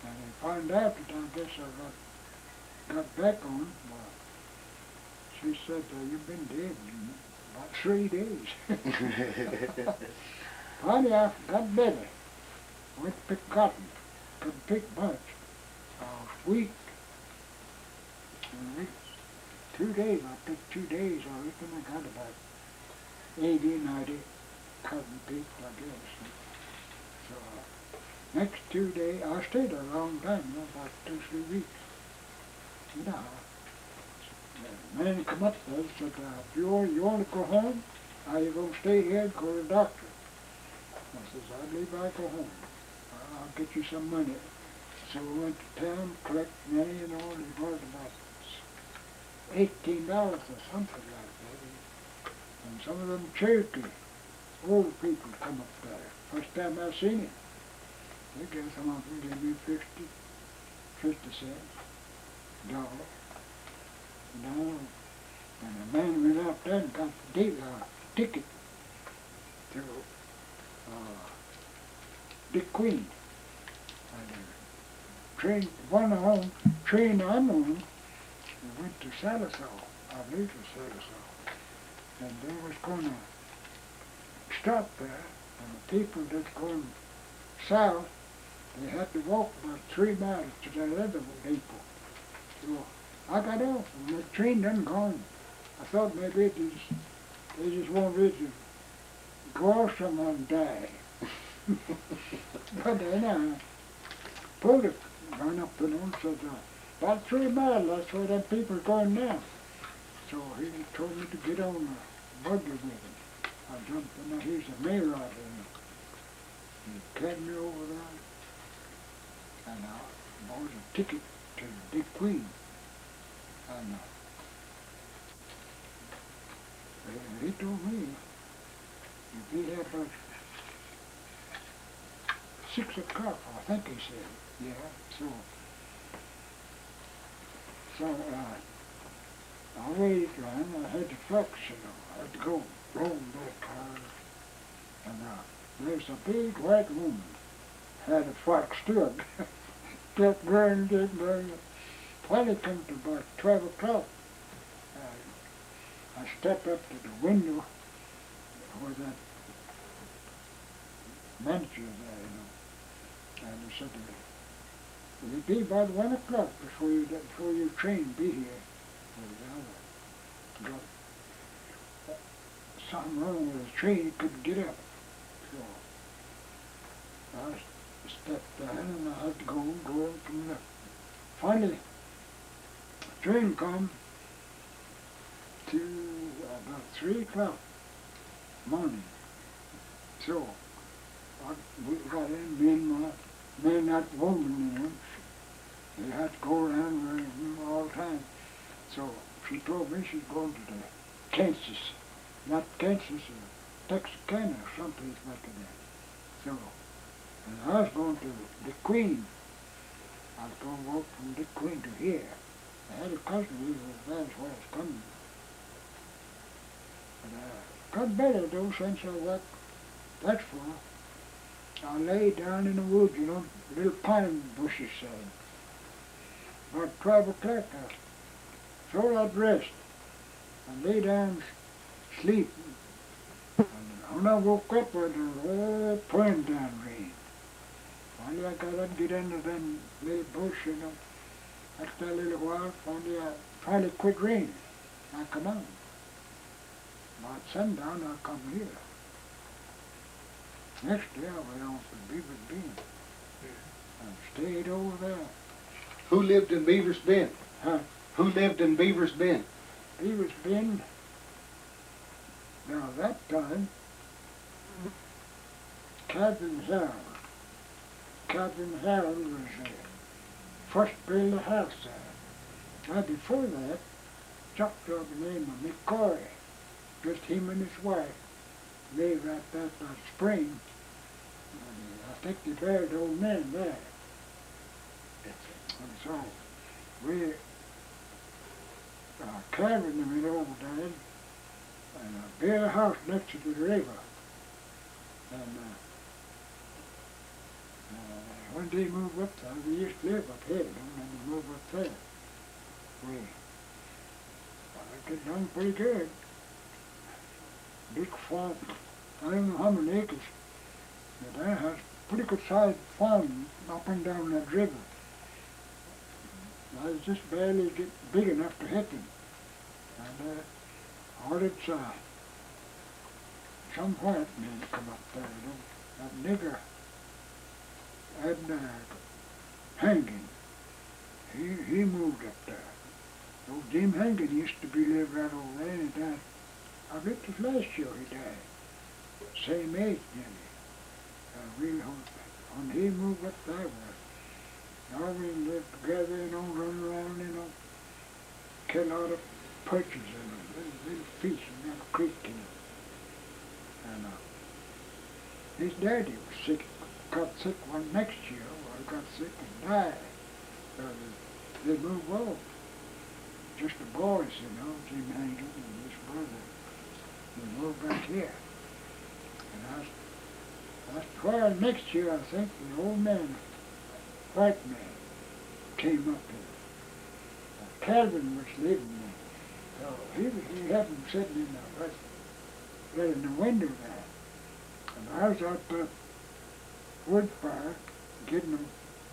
And they found out that I guess I got back on. Well, she said, you've been dead about 3 days. Finally, I got better. Went to pick cotton. Couldn't pick much. I was weak. 2 days, I picked 2 days. I reckon I got about 80, 90 cotton picked, I guess. So, next 2 days, I stayed a long time, you know, about 2, 3 weeks. You know, the man come up there and said, if you want to go home, are you going to stay here and go to the doctor? I says, I believe I'll go home. I'll get you some money. So we went to town, collect money, you know, and it was about $18 or something like that. And some of them Cherokee, old people come up there. First time I seen it. They gave some of them gave me 50 cents, $1. And the man went out there and got the ticket to Dick Queen. And train, one home, train I'm on, we went to Sallisaw, I believe it was Sallisaw. And they was going to stop there, and the people that's going south, they had to walk about 3 miles to that other depot. So I got off, and the train done gone. I thought maybe they just wanted to go off somewhere and die. But then I pulled run up and on said, about 3 miles, that's where them people going now. So he told me to get on a buggy with him. I jumped in there, he's a mayor out there. He carried me over there, and I bought a ticket to Big Queen. And he told me if he had about 6 o'clock, I think he said. Yeah, so I waited around. I had to flex, you know. I had to go roll that car. And there's a big white woman had a flex too. Kept burning, kept burning. Finally come to about 12 o'clock. I stepped up to the window where that manager there, you know, and he said to me, "Will it be about 1 o'clock before your train be here?" Well, got something wrong with the train, he couldn't get up. So I stepped down and I had to go from there. Finally, the train come to about 3 o'clock morning. So we got in, me and that woman, you know. They had to go around all the time. So she told me she's going to the Kansas, not Kansas, Texarkana or someplace like that. So, and I was going to the Queen. I was going to walk from the Queen to here. I had a cousin who was there, that's where I was coming. But got better though since I walked that far. I lay down in the woods, you know, little pine bushes there. About 12 o'clock, I throw out rest and lay down, sleep. And when I woke up, it was all pouring down rain. Finally, I got up, get under them little bush, you know. After a little while, finally quit raining. I come out. About sundown, I come here. Next day, I went on to Beaver's Bend and stayed over there. Who lived in Beaver's Bend? Huh? Who lived in Beaver's Bend? Beaver's Bend. Now that time, Captain Harold was first built a house there. Now before that, Chuck by the name of McCoy, just him and his wife, they right back that spring. I think they buried the old man there. And so we carried them in over there and built a house next to the river. And when they moved up there, we used to live up here, and then they moved up there. We get done pretty good. Big farm, I don't know how many acres, but that has pretty good sized farm up and down that river. I was just barely get big enough to hit them. And all it's some white men come up there, you know. That nigger, Abner Hangin, he moved up there. Old Jim Hangin used to be live right over there, and he died. I bet this last year he died. Same age nearly. When he moved up there, all we lived together, you know, run around, you know, kill a lot of perches and little fish in that creek, you know. And his daddy was sick, got sick one next year, or got sick and died. So they moved off. Just the boys, you know, Jim Hangin and his brother. They moved back here. And that's why next year, I think, the old man, white man, came up here. Calvin was living there. So he had him sitting in the right in the window there. And I was out there wood fire, getting them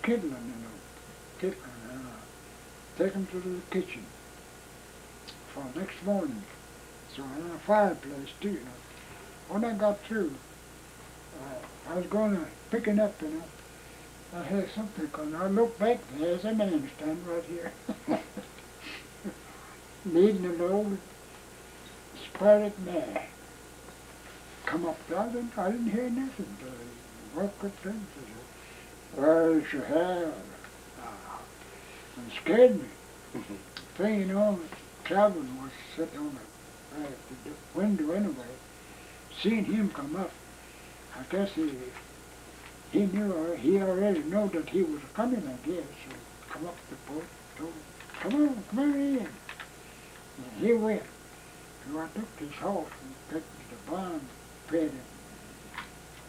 kindling, you know, take them to the kitchen for next morning. So I had a fireplace too, you know. When I got through, I was going to picking up, you know, I had something, because I look back, there's a man standing right here. Leading an old Spanish mare. Come up there, I didn't hear nothing. Walk up there and said, well, she had. And scared me. Thing, you know, Calvin was sitting on the window anyway. Seeing him come up, I guess he knew, he already knew that he was coming, I guess. So come up the boat, told him, come on in. And he went. So I took his horse and took him to the barn, fed him.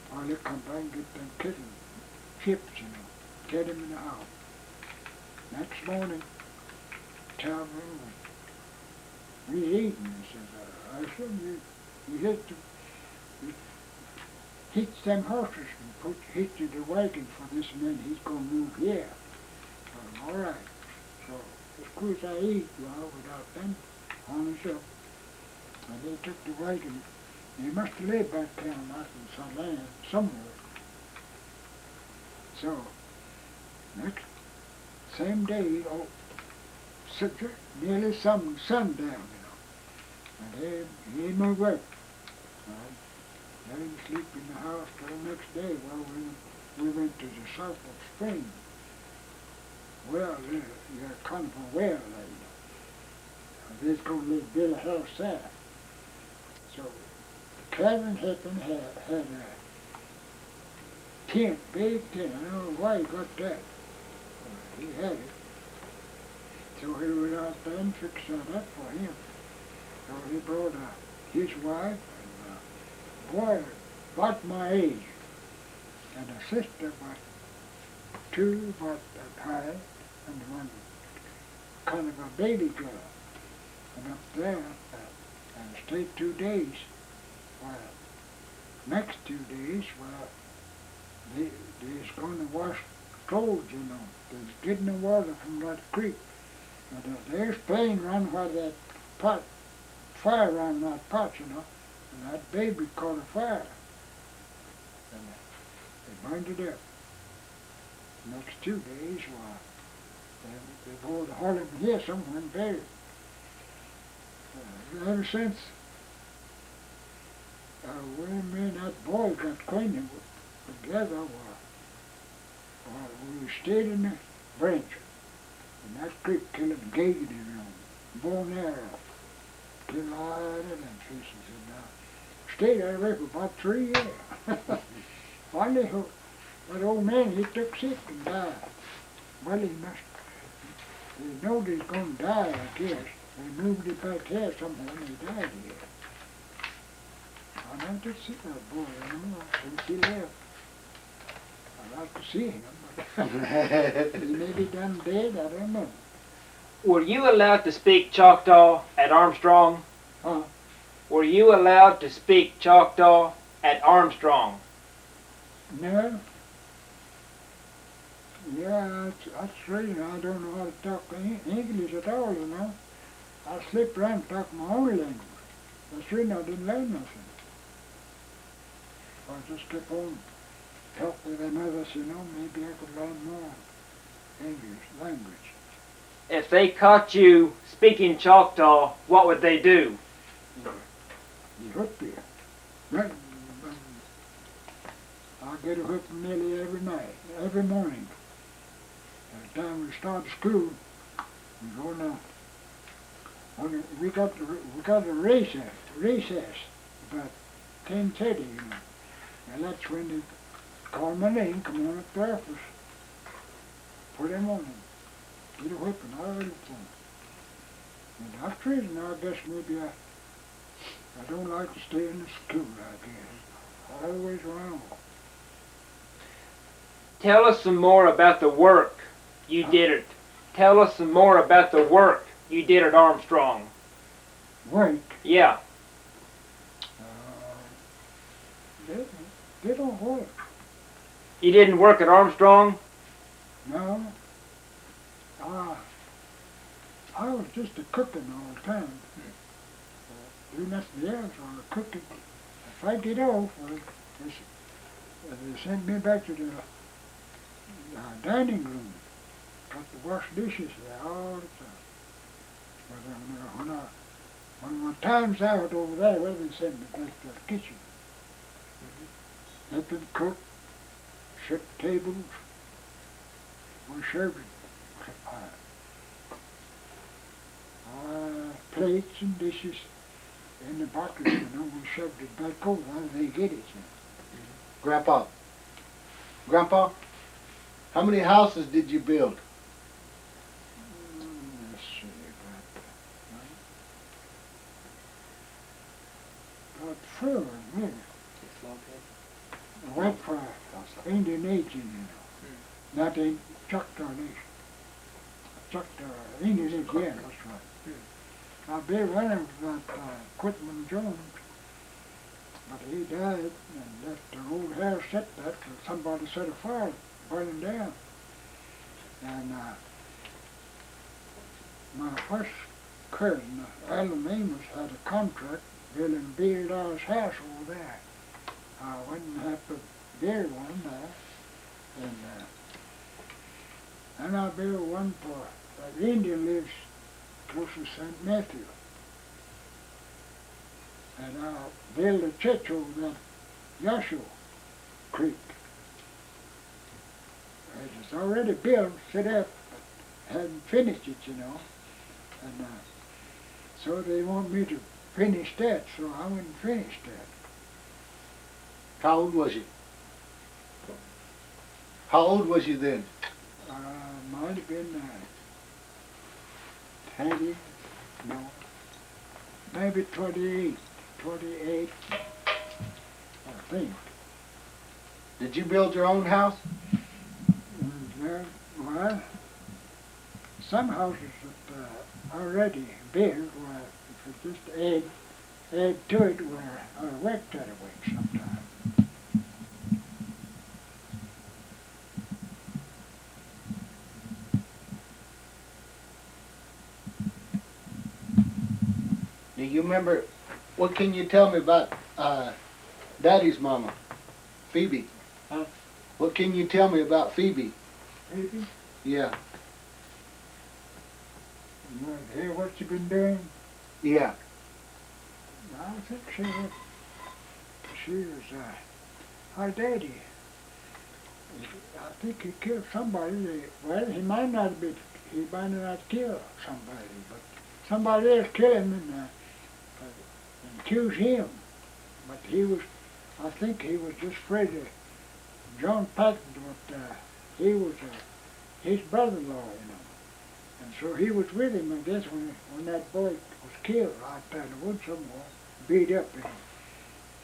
While they come back and get them kitten chips, you know, get him in the house. Next morning, Calvin, we eating. He says, I said, you hitch them horses and hitch the wagon for this man. He's going to move here. So, all right. So, as quick as I eat, well, without them, on his up. And they took the wagon. They must have lived back down out in some land, somewhere. So, next, same day, nearly sundown, you know. And he moved out. Let him sleep in the house till the next day. Well, we went to the South of Spring. Well, you're kind of a well, you know. They's going to build a house there. So, Calvin Hickman had a tent, big tent. I don't know why he got that. He had it. So he went out there and fixed that up for him. So he brought his wife and boy about my age, and a sister about two about that high, and one kind of a baby girl. And up there, and stayed 2 days. Well, next 2 days, well, they's going to wash clothes, you know. They's getting the water from that creek. And there's playing around where that pot, fire around that pot, you know. And that baby caught a fire. And they burned it up. Next 2 days, well, they go to Harlem here somewhere and buried it. Ever since, when me and that boy got acquainted together, we stayed in the branch. And that creek killed gated around, bone arrow, killed a lot of them fishes. And stayed that way for about 3 years. Finally, that old man, he took sick and died. Well, they know he's going to die, I guess. They moved it back here somewhere and he died here. I don't get see that boy anymore since he left. I'd like to see him, but he may be done dead, I don't know. Were you allowed to speak Choctaw at Armstrong? Huh? Were you allowed to speak Choctaw at Armstrong? No. Yeah, that's right. I don't know how to talk English at all, you know. I slipped around and talked my own language. That's right, I didn't learn nothing. I just kept on talking with them others, you know, maybe I could learn more English language. If they caught you speaking Choctaw, what would they do? You whip you. Right. I get a whipping nearly every night, every morning. By the time we start school, we go now. We got a recess about 10:30, you know. And that's when they call my name, come on up to the office, put him on him, get a whipping, all of them. And after it, I guess maybe I don't like to stay in the school, I guess. Always around. Tell us some more about the work you did it. Tell us some more about the work you did at Armstrong. Work? Yeah. They don't work. You didn't work at Armstrong? No. I was just a cooking all the time. Do nothing else or cooking. If I get off, they sent me back to the dining room. Got to wash dishes there all the time. But when my time's out over there, well, they send me back to the kitchen. Help them cook, set tables, we serve plates and dishes in the boxes, we shoved it back over, they get it. Grandpa, how many houses did you build? Let's see, about four, maybe. I went for Indian Nation, not in Choctaw Nation. Choctaw, Indian Nation, yeah, that's right. I built one of them about Quitman Jones, but he died and left the old house set that till somebody set a fire burning down. And my first cousin, Alan Amos, had a contract building Bill Dawes' house over there. I went and had to build one there, and I built one for the Indian lives close to St. Matthew. And I built a church over that Yashua Creek. It was already built, set up, but hadn't finished it, And so they want me to finish that, so I went and finished that. How old was you? How old was you then? Might have been 20, no, maybe 28, I think. Did you build your own house? Well, some houses that already built, if you just add to it, where I worked that way sometimes. Do you remember, what can you tell me about Daddy's mama, Phoebe? Huh? What can you tell me about Phoebe? Phoebe? Yeah. You want to hear what she been doing? Yeah. I think she was her daddy. I think he killed somebody. Well, he might not kill somebody, but somebody else killed him and accused him. But I think he was just afraid of John Patton, but he was his brother-in-law, And so he was with him, I guess, when that boy was killed out there in the woods somewhere, beat up,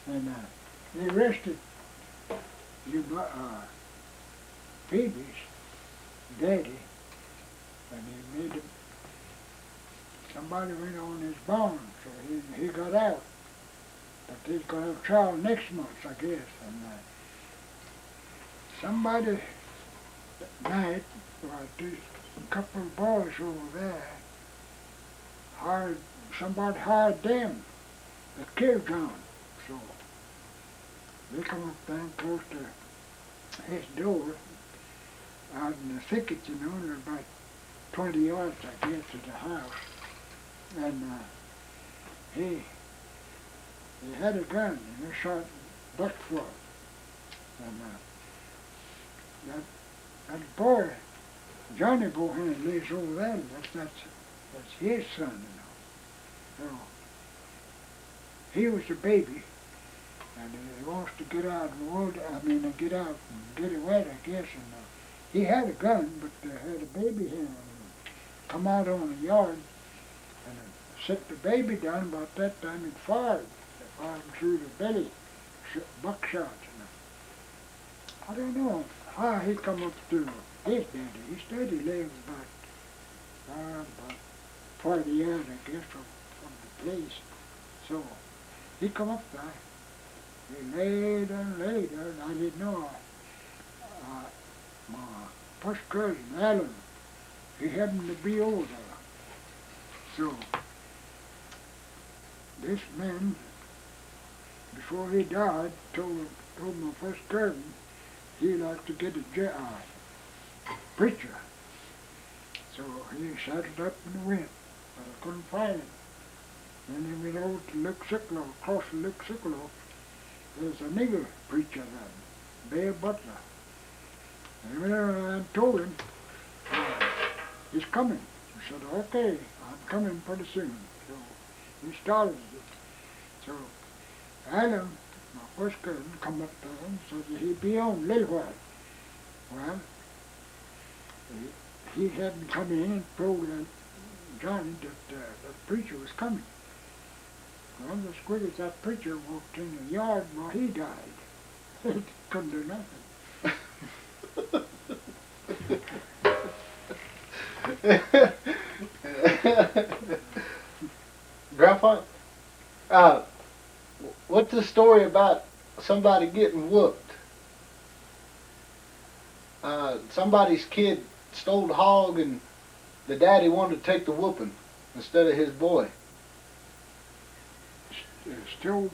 And they arrested Phoebe's daddy, and he made him, somebody went on his bond, so he got out. But he's going to have trial next month, I guess. And somebody that night, a couple of boys over there, somebody hired them that killed John. So they come up there close to his door, out in the thicket, they're about 20 yards, I guess, to the house. And he had a gun, and he shot buck for it. And that boy, Johnny Bohan, lives over there. That's his son, So he was a baby, and he wants to get out in the wood. Get out and get it wet, I guess. And he had a gun, but had a baby here. Come out on the yard and set the baby down. About that time, it fired. It fired through the belly, buckshot. I don't know how he come up to his daddy. His daddy lived about 40 yards, I guess, from the place. So he come up there. He laid and I didn't know. My first cousin, Alan, he happened to be over there. So this man, before he died, told my first cousin he'd like to get a job, preacher. So he saddled up and went, but I couldn't find him. Then he went over to Luke Sicklow, across the Luke Sicklow. There's a nigger preacher there, Bear Butler. And he went over and told him, he's coming. He said, okay, I'm coming pretty soon. So he started it. So Adam, my first cousin, come up to him and said he'd be on a little while. Well, he hadn't come in and told Johnny that the preacher was coming. Well, as quick as that preacher walked in the yard, well, he died. He couldn't do nothing. Grandpa, what's the story about somebody getting whooped? Somebody's kid stole the hog and the daddy wanted to take the whooping instead of his boy. Still,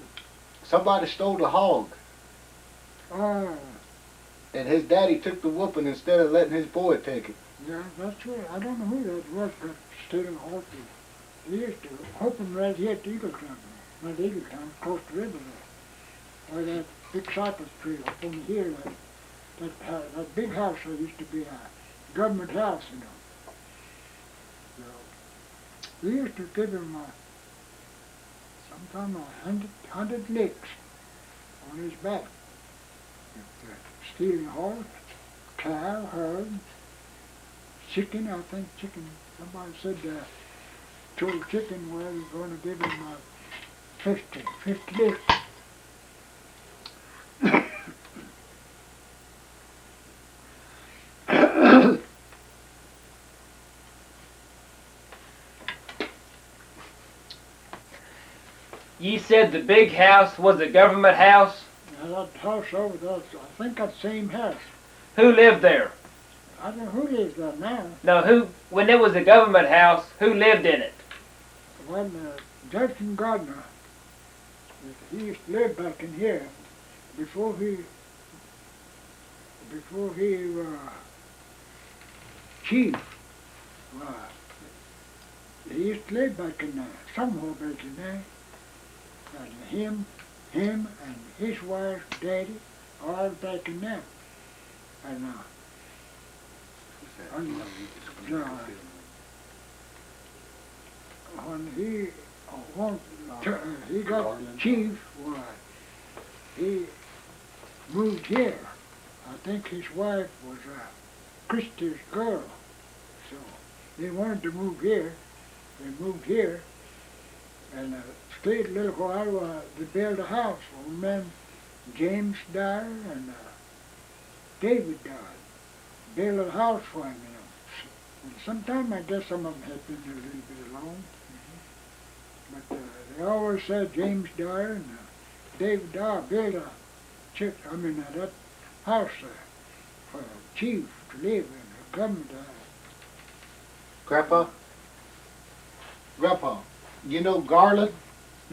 Somebody stole the hog and and his daddy took the whooping instead of letting his boy take it. yeah, that's right. I don't know who that was, but stealing horses. He used to open right here at Eagleton, not Eagleton, across the river there. Where that big cypress tree up on here, that big house there used to be a government house, you know. So, we used to give him sometimes 100 licks on his back. Stealing horse, cow, herd, chicken, I think chicken. Somebody said told chicken well, he's going to give him 50 licks. Ye said the big house was a government house? Now that house over there, I think that same house. Who lived there? I don't know who lives there now. No, when it was a government house, who lived in it? When Judson Gardner, he used to live back in here before he chief. He used to live back in there, somewhere back in there. And him and his wife, daddy, all back in there. And when he got chief, he moved here. I think his wife was Christie's girl. So they wanted to move here. They moved here and stayed a little while to build a house. Old man James died and David died. Built a house for him, you know. And sometime I guess some of them had been there a little bit alone. But they always said James died and David died. Built that house for the chief to live in. The government Grandpa, you know Garland?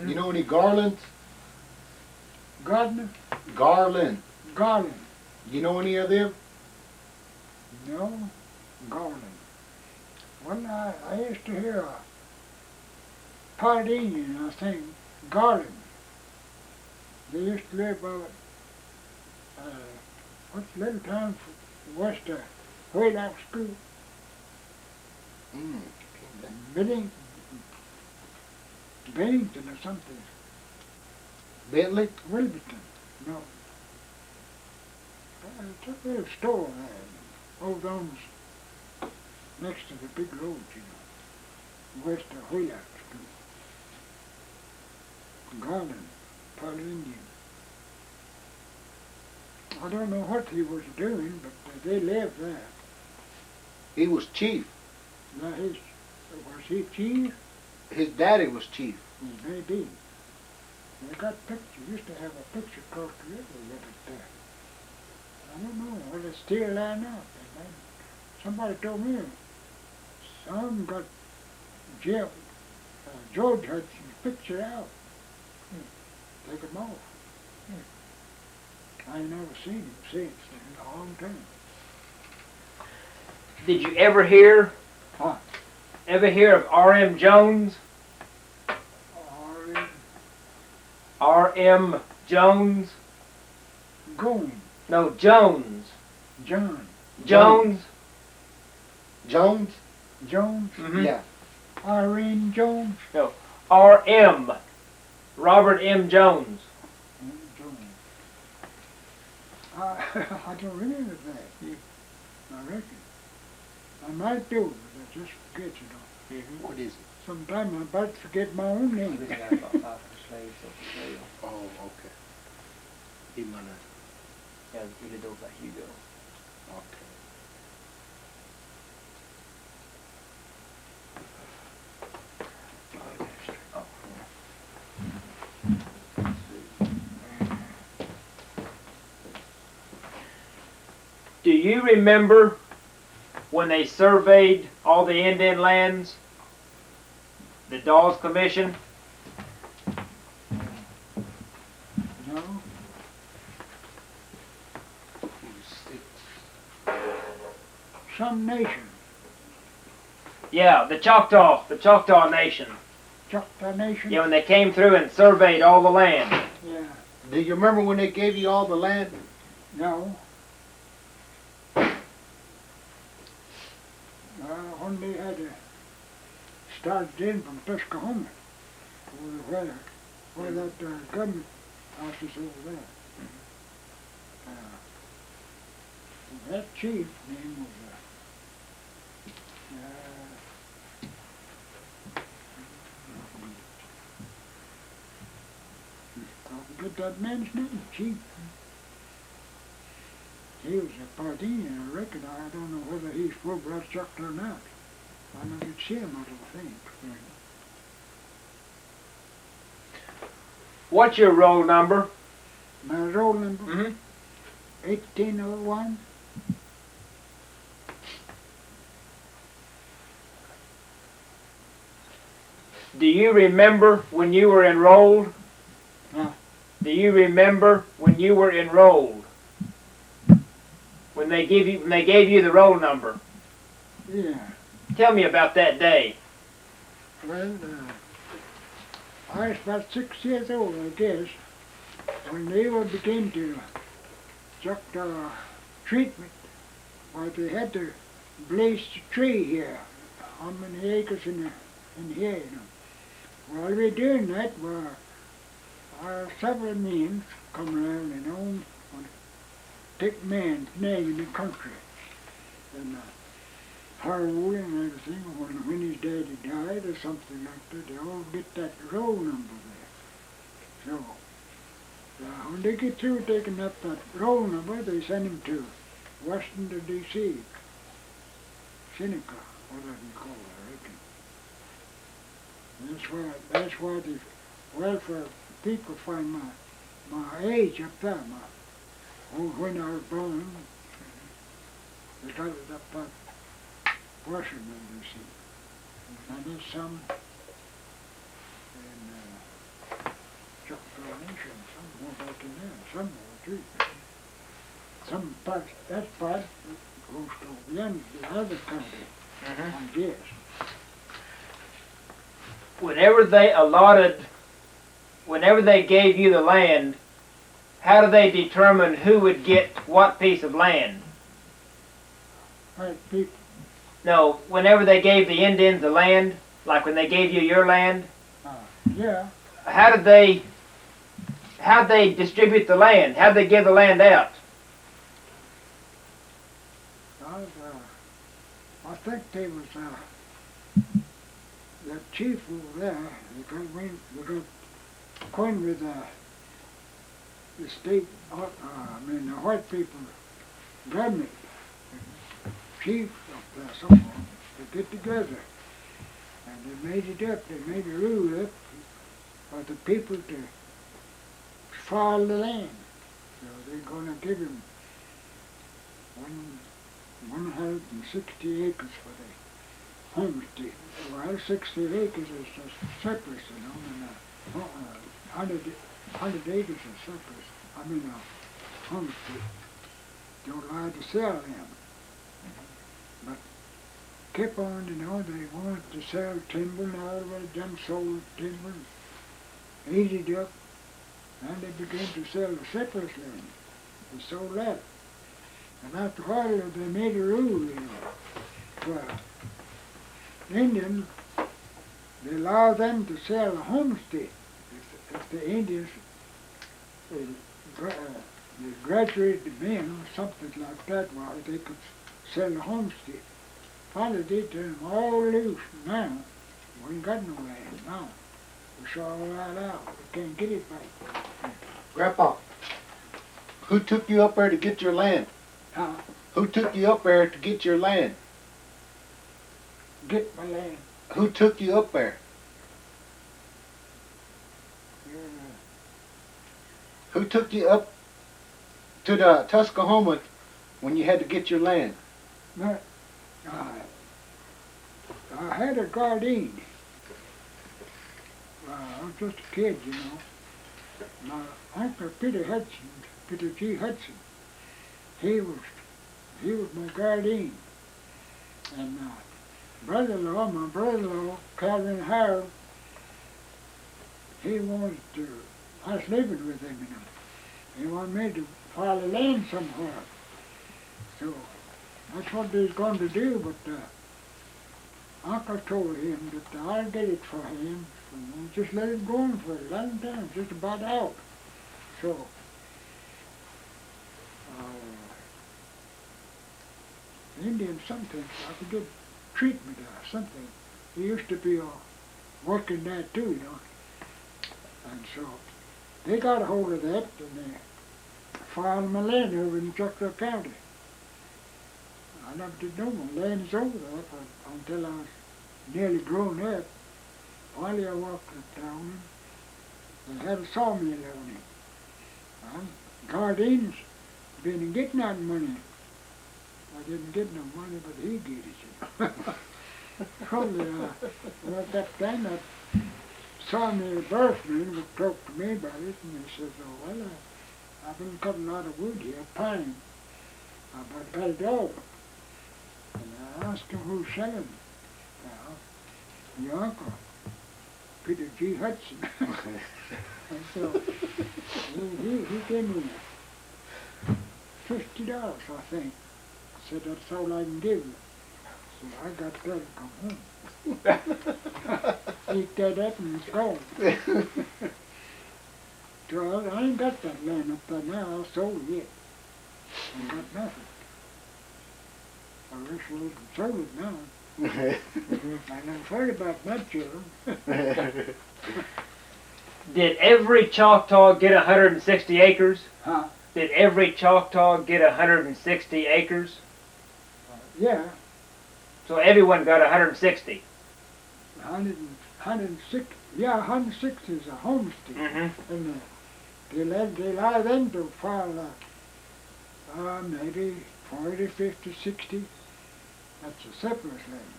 You know any Garlands? Gardner? Garland. Garland. You know any of them? No, Garland. Well, I used to hear a part Indian, I think, Garland. They used to live about, what's the little town west of Waylock School? Bennington or something. Bentley? Wilmington, no. It's a little store there, over on next to the big road, you know, west of Waylock School. Garland, part Indian. I don't know what he was doing, but they lived there. He was chief. Now was he chief? His daddy was chief. Maybe. They got pictures, used to have a picture across the river with it there. I don't know, well it's still there now. Somebody told me some got George Hudson's picture out. Take him off. I ain't never seen him since in a long time. Did you ever hear? Huh? Ever hear of R.M. Jones? Or R.M. Jones? going, No, Jones. John, Jones? Jones? Jones, Mhm. Yeah. Irene Jones. No, R.M. Robert M. Jones. Jones. I don't remember that. I reckon. I might do, but I just forget, you know. What is it? Sometimes I'm about to forget my own name. Oh, okay. He might not. Yeah, he lived over by Hugo. Okay. Do you remember when they surveyed all the Indian lands? The Dawes Commission? No? Some nation, Yeah, the Choctaw Nation. Choctaw Nation. Yeah, when they came through and surveyed all the land. Yeah. Do you remember when they gave you all the land? No. When they had started in from Tuscaloosa, where that government house is over there. That chief name was I forget that man's name, chief. He was a Pardinian, I reckon. I don't know whether he's full-blood Choctaw or not. I never did see him, I don't think. What's your roll number? My roll number, Mm-hmm. 1801. Do you remember when you were enrolled? Huh? Do you remember when you were enrolled? When they gave you the roll number? Yeah. Tell me about that day. Well, I was about 6 years old, I guess, when they were beginning to Choctaw treatment. Why, they had to blaze the tree here. How many acres in here, you know. While we were doing that, several men come around and own take man's name in the country. And Harold and everything, when his daddy died or something like that, they all get that roll number there. So, when they get through taking up that roll number, they send him to Washington, D.C., Seneca, whatever you call it, I reckon. That's why the welfare people find my age up there, when I was born. They got it up at Washington, D.C. And there's some in Choctaw Nation, some more back in there, some more too. Some part, that part goes to the end, the other country, I guess. Whenever they gave you the land, how do they determine who would get what piece of land? Right, people, No, whenever they gave the Indians the land, like when they gave you your land, yeah, how'd they distribute the land? How'd they give the land out? I think they was, the chief over there, they got coined with the state, the white people government, chief up there somewhere, to get together. And they made it up, they made a rule up for the people to file the land. So they're gonna give them 160 acres for the homestead. Well, 60 acres is just surplus, you know, and 100 acres is surplus. Homestead. You're allowed to sell them. But kept on, you know, they wanted to sell timber now, they done sold timber, eased up, and they began to sell the surplus land. They sold that. And after a while, they made a rule, you know, for Indians, they allow them to sell a homestead. If the Indians they graduated men or something like that, well, they could sell a homestead. Finally, they turned them all loose now. We ain't got no land now. We saw all that out. We can't get it back. Grandpa, who took you up there to get your land? Huh? Who took you up there to get your land? Get my land. Who took you up there? Who took you up to the Tuscaloosa when you had to get your land? But, I had a guardian. I was just a kid, you know. My uncle Peter G. Hudson, he was my guardian. And my brother-in-law, Calvin Harold, he wanted to, I was living with him, you know. He wanted me to file a land somewhere. So that's what they was going to do, but Uncle told him that I'll get it for him. So just let it go on for a long time, just about out. So the Indians sometimes, I forget, treatment or something. He used to be working there too, you know. And so they got a hold of that and they filed my land over in Choctaw County. I never did know my land is over there until I was nearly grown up. Finally I walked down and they had a sawmill on it. And guardians been getting that money. I didn't get no money, but he get it, you know. Probably, at that time, that sawmill birthman would talk to me about it, and he says, oh, well, I've been cutting a lot of wood here, pine. I got it all. And I asked him who's selling it. Well, your uncle, Peter G. Hudson. And so he gave me $50, I think. Said that's all I can give you. So I got that and come home. Eat that up and it's gone. So I ain't got that land up there now. I sold it. I got nothing. I wish I would have sold it now. I never heard about much of them. Did every Choctaw get 160 acres? Huh? Did every Choctaw get 160 acres? Yeah. So everyone got 160. 106. Yeah, 160 is a homestead. Mm-hmm. And they allow them to file maybe 40, 50, 60. That's a surplus land.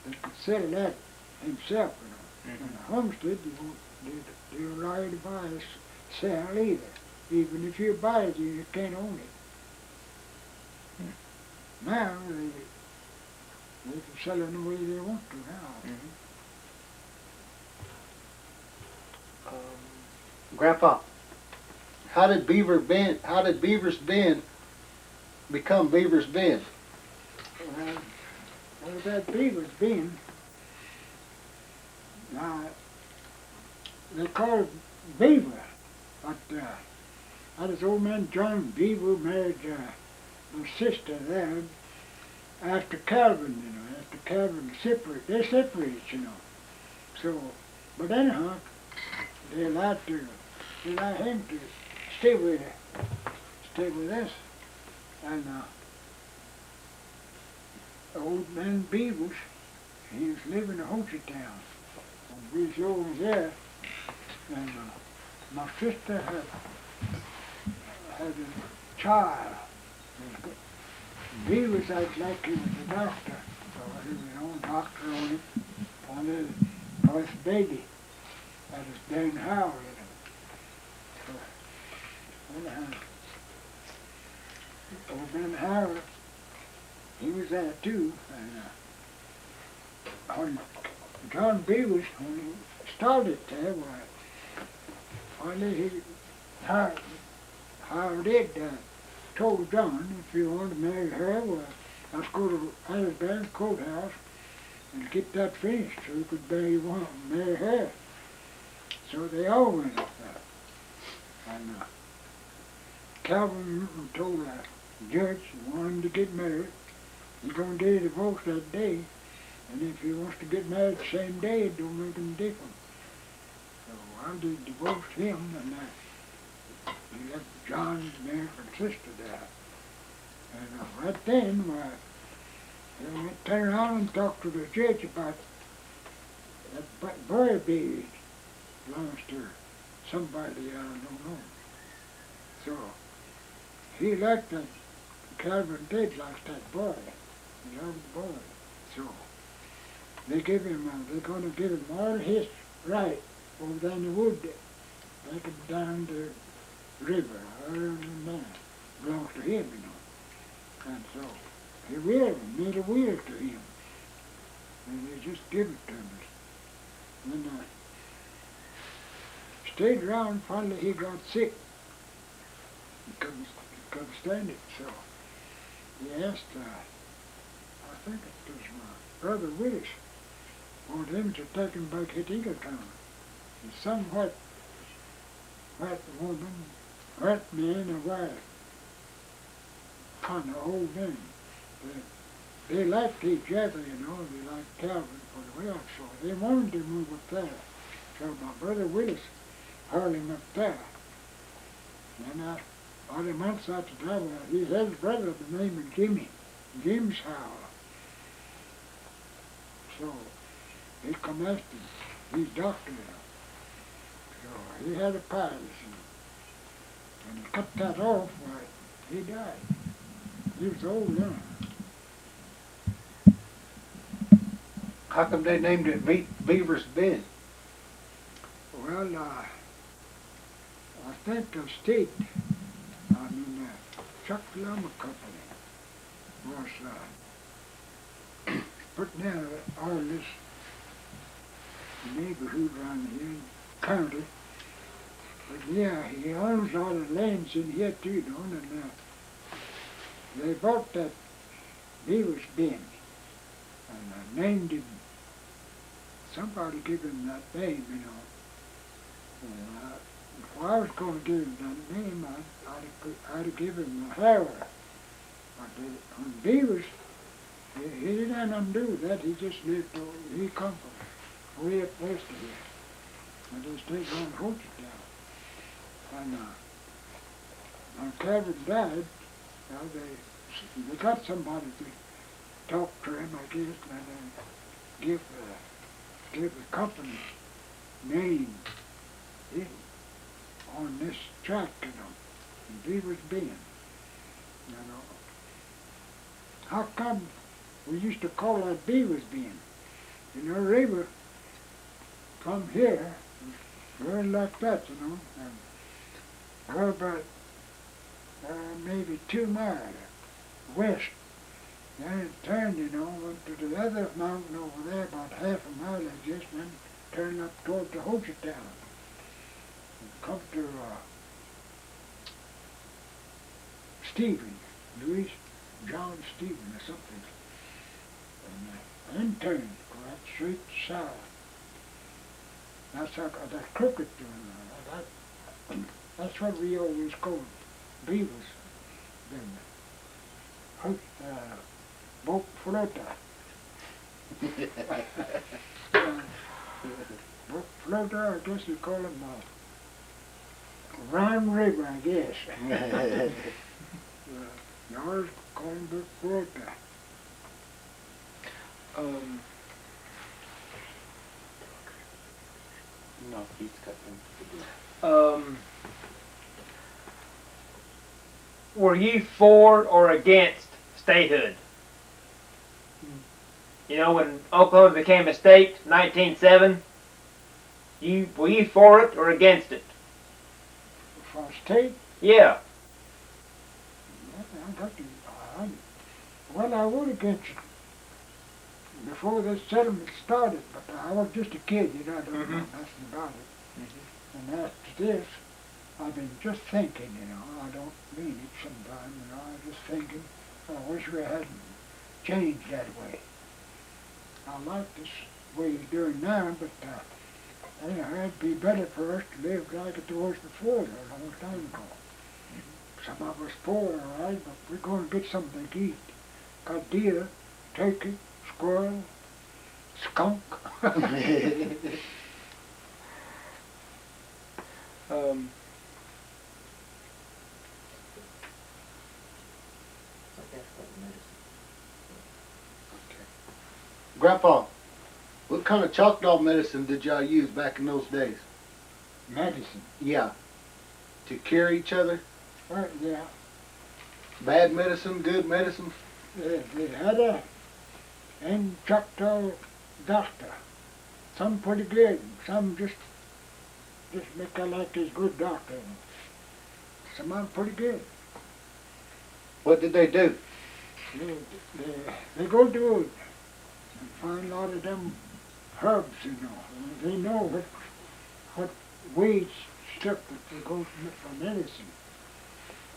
They could sell that himself, you know. Mm-hmm. And a homestead, they allow you to buy or sell either. Even if you buy it, you can't own it. Now, they can sell it the way they want to now. Mm-hmm. Grandpa, how did Beaver's Bend become Beaver's Bend? Well, that Beaver's Bend, they call it Beaver, but that is old man John Beaver married my sister there after Calvin, you know, after Calvin they separated, you know. So, but anyhow, they allowed him to stay with us, and old man Beavers, he was living in Hochatown, and we was over there, and my sister had a child. Beavers acted like he was a doctor, so he was an old doctor on it, on the first baby. That was Dan Howell, you know. So, anyhow, old man Howell, he was there too, and when John Beavers, when he started there, well, finally he hired Ed, told John, if you want to marry her, well, let's go to Alabama courthouse and get that finished so you could marry her. So they all went up there. And Calvin told the judge he wanted him to get married. He's going to get a divorce that day. And if he wants to get married the same day, it don't make any difference. So I did divorce him, and he left John's American sister there. And right then, they went turn around and talked to the judge about that boy baby belongs to somebody I don't know. So he liked that. Calvin did like that boy. He loved the boy. So they're going to give him all his right over there in the wood, take him down the river, all in there. Belongs to him, you know. And so he made a will to him. And they just give it to him. And stayed around, finally he got sick. He couldn't stand it, so he asked, I think it was my brother Willis, wanted him to take him back to Eagleton. And some white woman, white man, a wife, kind of old men. They liked each other, you know, they liked Calvin for the well, so they wanted to move up there. So my brother Willis hired him up there. And about a month after that, he had a brother by the name of Jim's house. So he come after him. He's doctor now. So he had a palace. And he cut that off, he died. He was old then. How come they named it Beaver's Bend? Well, I think the state, Chuck Lumber Company was putting out all this neighborhood around here in the county. But yeah, he owns all the lands in here too, you know, and they bought that Beaver's Bend and named him. Somebody gave him that name, you know. And if I was going to give him that name, I'd have given him a Harrow. But on Beavers, he didn't have nothing to do with that. He just lived over, he come from way up west of here. And they stayed on Hudson. And when Calvin died, they got somebody to talk to him, I guess, and give the company name on this track, you know, in Beaver's Bend, you know. How come we used to call that Beaver's Bend? You know, river from here, very like that, you know, and we're about maybe 2 miles west. Then it turned, you know, went to the other mountain over there, about half a mile, I guess, and then turned up toward the Hudson town. Come to Stephen, Louis John Stephen or something. And then turned right straight south. That's that crooked doing that's what we always called Beavers. Then boat floater. Boat floater, I guess you call them round river, I guess. Yours call them boat floater. No, he's cutting. Were you for or against statehood? You know, when Oklahoma became a state, 1907, were you for it or against it? For state? Yeah. Well, I would against it. before this settlement started, but I was just a kid, you know, I don't know nothing about it. And after this, I've been just thinking, you know, I don't mean it sometimes, you know, I'm just thinking, I wish we hadn't changed that way. I like this way you're doing now, but you know, it'd be better for us to live like it was before, a long time ago. Some of us poor, all right, but we're going to get something to eat. Got deer, turkey, squirrel, skunk. Grandpa, what kind of chalk dog medicine did y'all use back in those days? Medicine. Yeah. To cure each other? Yeah. Bad medicine, good medicine? They had a Choctaw doctor. Some pretty good, some just make out like he's good doctor. Some of them pretty good. What did they do? They go to and find a lot of them herbs, you know. They know what weeds stuff that they go for medicine.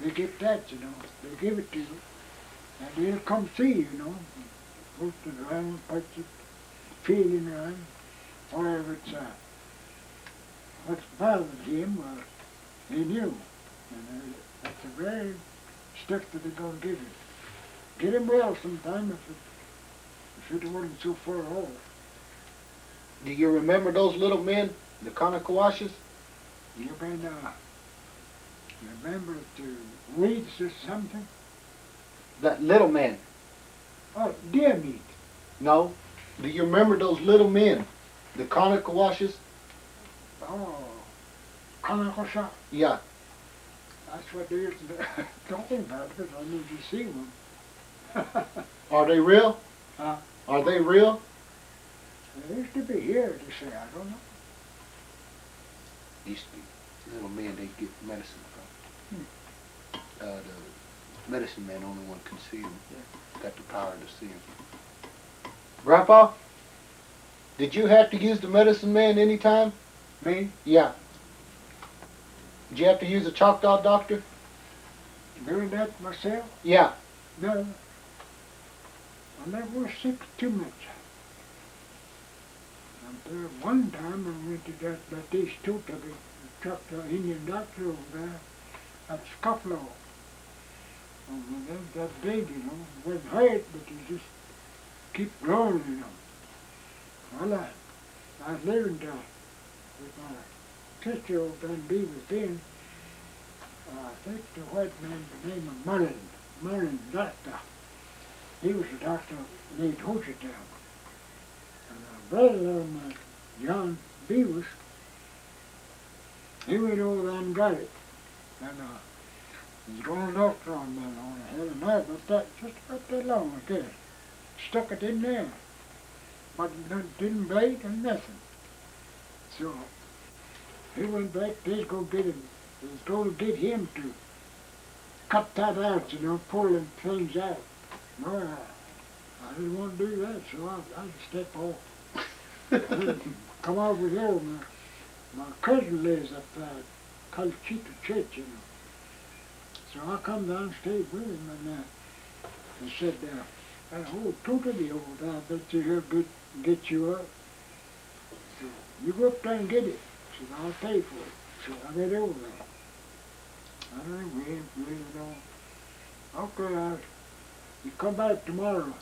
They get that, you know. They give it to you, and they'll come see you, you know. Put it around, put it, feeling around, whatever it's what's bothers him, he knew. And that's the very stuff that they're going to give you. Get him well sometime if it wasn't so far off. Do you remember those little men, the Kanakawashis? You been, remember the weeds or something? That little man. Oh, deer meat. No. Do you remember those little men, the Kanakawashis? Oh, Kanakosha. Yeah. That's what they're talking about, but I need to see them. Are they real? Huh? Are they real? They used to be here, they say, I don't know. Used to be little men they get medicine from. The medicine man only one can see them. Got the power to see them. Grandpa, did you have to use the medicine man anytime? Me? Yeah. Did you have to use a Choctaw doctor? Doing that myself? Yeah. No. I never was sick too much. Until one time I went to that these two to the Choctaw Indian doctor over there at Scuffalo. That big, you know, wasn't hurt, but he just keep growing, you know. Well, I was living there with my sister over there in Beaver's Den. I think the white man, the name of Mullen doctor. He was a doctor named Hudson. And my brother, John Beavers, he went over there and got it. And he's going to doctor on that on a hell of a night, but that just about that long, I guess. Stuck it in there. But it didn't bleed or nothing. So he went back, he's going to get him to cut that out, you know, pull them things out. No, I didn't want to do that, so I just step off. Come over here, my cousin lives up there, Calchita Church, you know. So I come down and stayed with him, and he said, that whole totally over there, I bet you he'll get you up. So you go up there and get it. He said, I'll pay for it. So I went over there. I really don't. Okay, you come back tomorrow.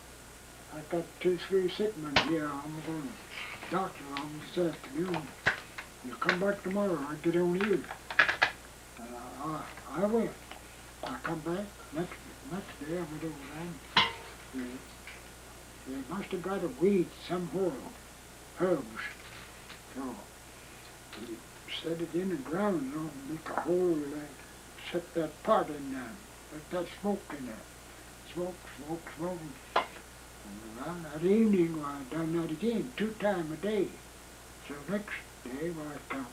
I got 2-3 sick men here. I'm going to doctor on this afternoon. You come back tomorrow, I'll get on you. And I went. I come back next day. I went over there. They must have got a weed somewhere, herbs. So he set it in the ground, you know, make a hole, set that pot in there, let that smoke in there. Smoke. And around that evening, I done that again, 2 times a day. So next day, when I come,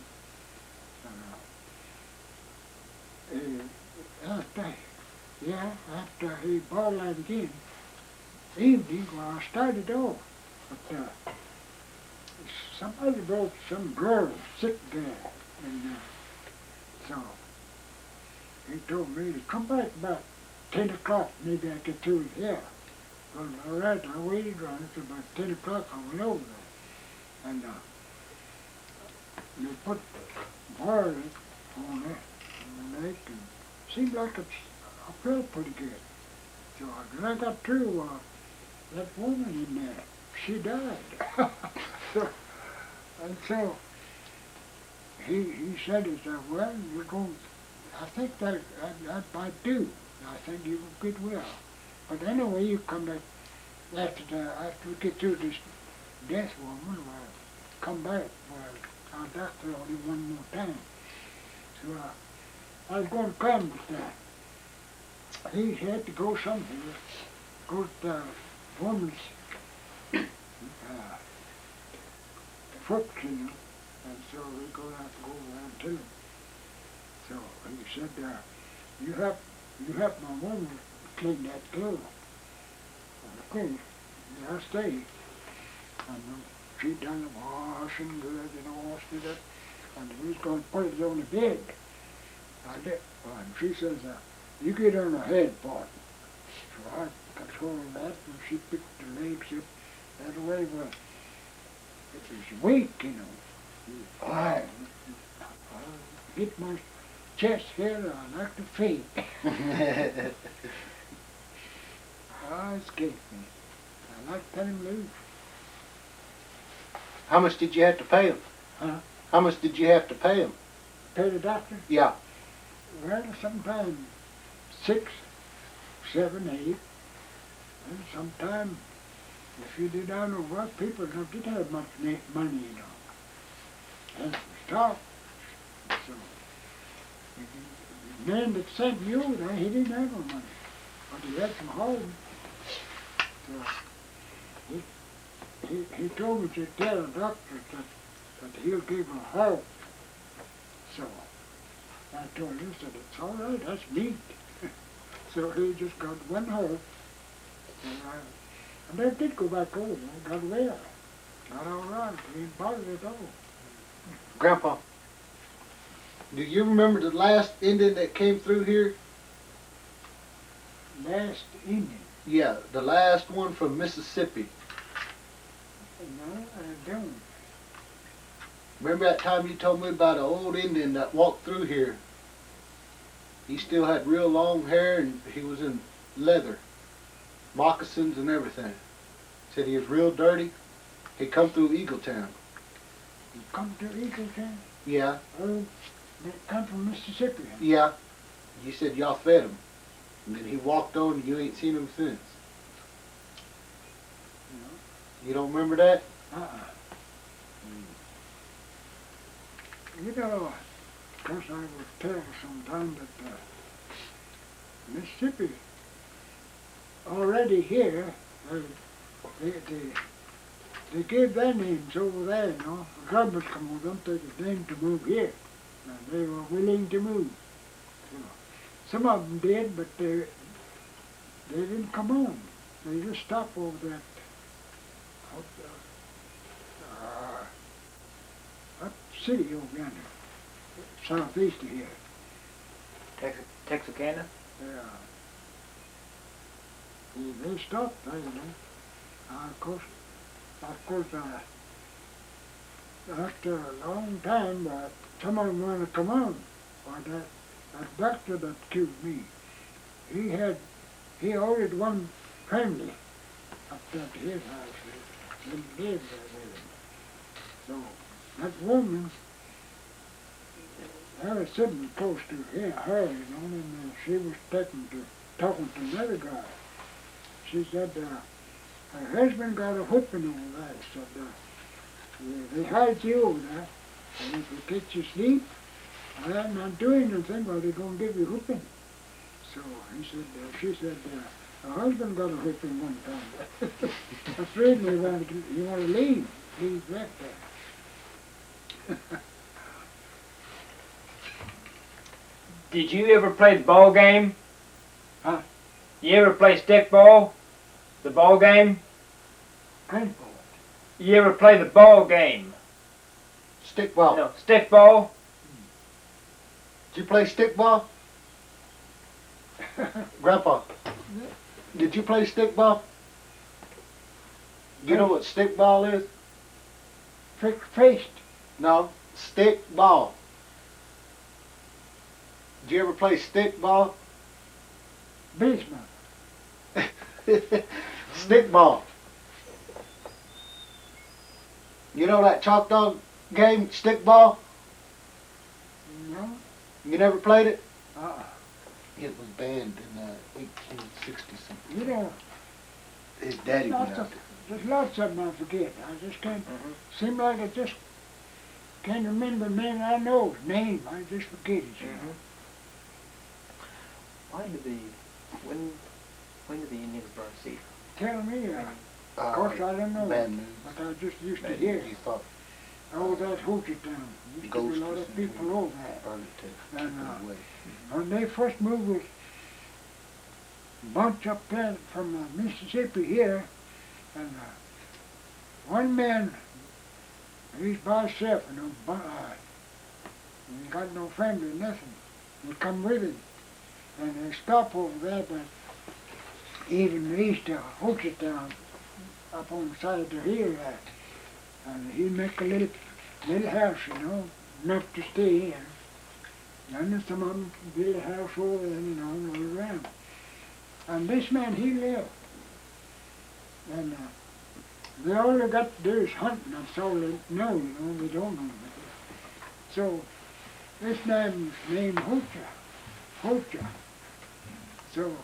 after he boiled that again, evening, when I started off, But somebody brought some girl sick there, and so he told me to come back about 10 o'clock. Maybe I get through it here. Well, all right, I waited around till about 10 o'clock. I went over there, and they put wire on it in the neck, and seemed like I felt pretty good. So when I got through, that woman in there, she died. so he said, well, you're going, I think that might do. I think you will get well. But anyway, you come back after we get through this death woman, come back. Well, I'll doctor on you one more time. So I was going to come, but he had to go somewhere. Go to the woman's foot, and so we're going to have to go around to him. So he said, you help my woman clean that glove. Okay, I stay. And she done the washing good, washed it up, and we was going to put it on the bed. And she says, you get on her head part. So I controlled that, and she picked the legs up that way. Well, it was weak, I hit my chest here, I like to faint. Escaped me. I like to cut him loose. How much did you have to pay him? Huh? How much did you have to pay him? Pay the doctor? Yeah. Well, sometimes 6, 7, 8. And sometimes, if you did down to work, people don't get have much money, And stop. So, the man that sent me over there, he didn't have no money. But he had some home. So, he told me to tell the doctor that he'll give her help. So, I told him, said, it's all right, that's neat. So he just got one help. And I did go back over, I got well. Got all right, he ain't bothered at all. Grandpa, do you remember the last Indian that came through here? Last Indian? Yeah, the last one from Mississippi. No, I don't. Remember that time you told me about an old Indian that walked through here? He still had real long hair and he was in leather, moccasins and everything. Said he was real dirty. He come through Eagleton. He come to Eagleton? Yeah. Oh, they come from Mississippi? Yeah. You said y'all fed him. And then he walked on and you ain't seen him since. No. You don't remember that? You know, because I was told sometime that Mississippi, already here, they gave their names over there, The government come over them, take the name to move here. And they were willing to move. So, some of them did, but they didn't come on. They just stopped over that up city over yonder, southeast of here. Texarkana? Yeah. They stopped there, Of course, after a long time, some of them wanted to come on. Why, that doctor that killed me, he ordered one family up there to his house. He lived there with him. So, that woman, I was sitting close to her, and she was talking to another guy. She said, her husband got a whipping over that. Said, they hide you over there, and if you get your sleep, I'm not doing anything, well, they're going to give you whipping. So she said, her husband got a whipping one time. That's the reason you want to leave back there. Did you ever play the ball game? Huh? You ever play stick ball? The ball game? Paintball. You ever play the ball game? Stickball. No, stickball. Did you play stickball? Grandpa, did you play stickball? You know what stickball is? Faced. No, stickball. Did you ever play stickball? Basement. Stickball. You know that chalk dog game, stickball? No. You never played it? Uh-uh. It was banned in 1860 something. You know, His daddy went lots out of, there's lots of them I forget. I just can't, seem like I just can't remember men I know, name, I just forget it, you know. Why did when did the Indians burn Cedar? Tell me, of course I don't know, Bad news. but I just used to Bad hear news. He thought oh, that Hochetown. Used to be a lot of people over there. burned it to And away. when they first moved was a bunch up there from Mississippi here, and one man, he's by himself, you know, he got no family, nothing. He come with him, and they stop over there, but even east of Hochetown, up on the side of the hill there. And he make a little house, you know, enough to stay in. And then some of them build a house over there, you know, all around. And this man, he lived. And they all they got to do is hunting, that's all they know, you know, they don't know. So, this man was named Hocha. So,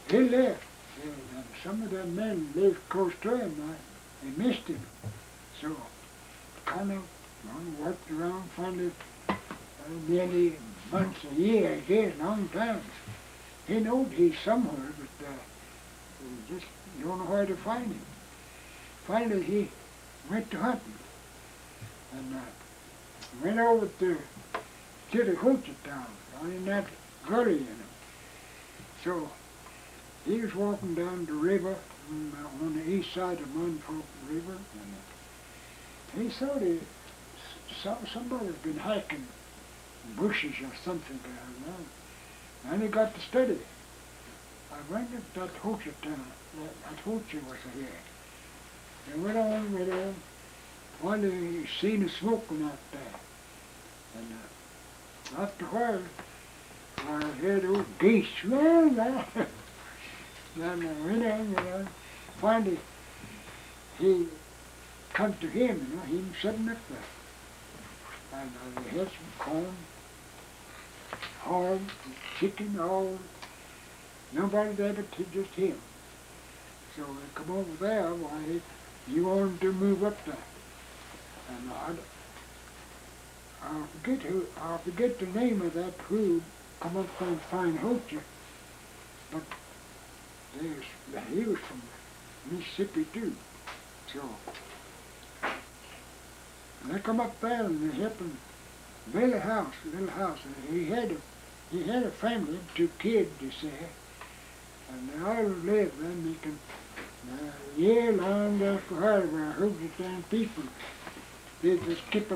he left. And some of them men lived close to him, they missed him. So, kind of worked around, finally, nearly months, a year, I guess, long time. He knowed he's somewhere, but he just don't know where to find him. Finally, he went to hunting, and went over to the Hochetown, down in that gully, you know. So, he was walking down the river on the east side of Munfolk River, and he saw somebody's been hiking bushes or something down there. And he got to study. I went up that Hochetown, that Hocha was here. They went on. Finally, he seen the smoking out there. And after a while, I heard old geese, well, then I went on, you know. Finally, he come to him, you know, he was sitting up there. And he had some corn, hog, chicken, all. Nobody there but just him. So they come over there, why, you want him to move up there. And I'll forget the name of that who come up there and find Hocha. But he was from Mississippi too. So they come up there and they helped him build a little house. And he had a family, 2 kids, they say. And they all lived then making year long after her where Hochetown people did just keep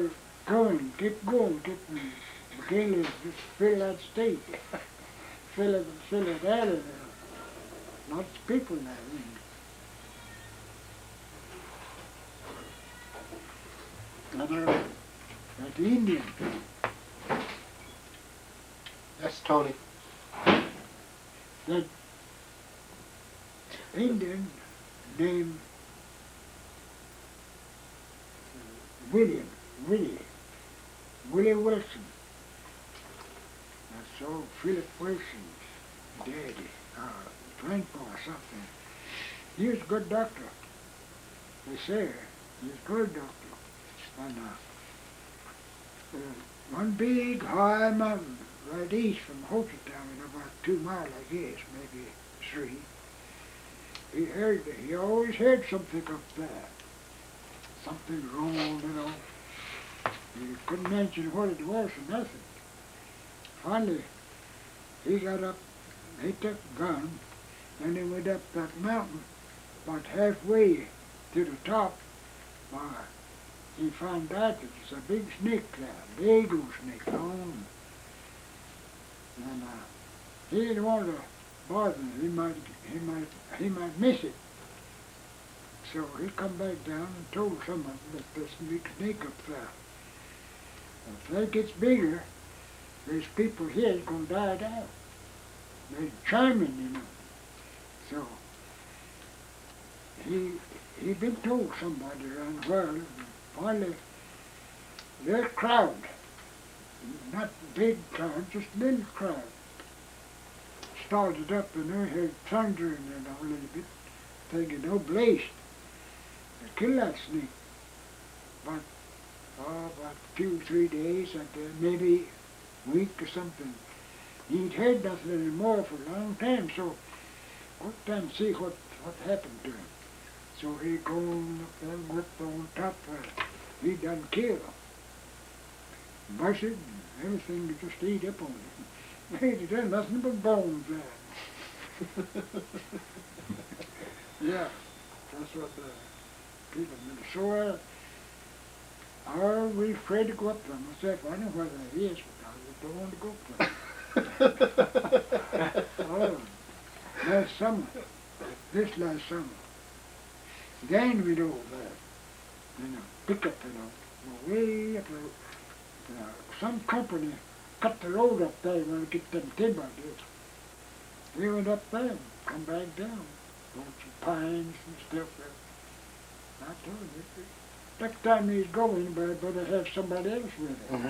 going, keep beginning to just fill that state. fill it out of there. Lots of people now. And that Indian. That's Tony. That Indian named Willie Wilson. That's old Philip Wilson's daddy, grandpa or something. He was a good doctor. They say he was a good doctor. And one big high mountain right east from Hochetown, about 2 miles, I guess, maybe 3. He always heard something up there. Something wrong, you know. He couldn't mention what it was or nothing. Finally, he got up, he took a gun, and he went up that mountain, about halfway to the top, he found out that there's a big snake there, the eagle snake, long. And he didn't want to bother him. He might miss it. So he come back down and told someone that there's a big snake up there. If that gets bigger, there's people here that's gonna die out. They're chiming, you know. So he been told somebody around where, and finally their crowd, not big crowd, just little crowd, started up and they heard thundering and a little bit, thinking, oh, blazed, they kill that snake. But about 2-3 days, maybe a week or something, he'd heard nothing anymore for a long time, so looked and see what happened to him. So he gone up there and worked on top where he done kill him. Busted and everything to just eat up on it. He done nothing but bones there. Yeah, that's what the people mean. So are we afraid to go up there? Myself, I know where that is, but I don't want to go up there. Oh, last summer, this last summer, then we drove there, pickup, way up there. Some company cut the road up there when we get them timber. We went up there and come back down. Bunch of pines and stuff there. I told you, next time he's going, but I better have somebody else with him.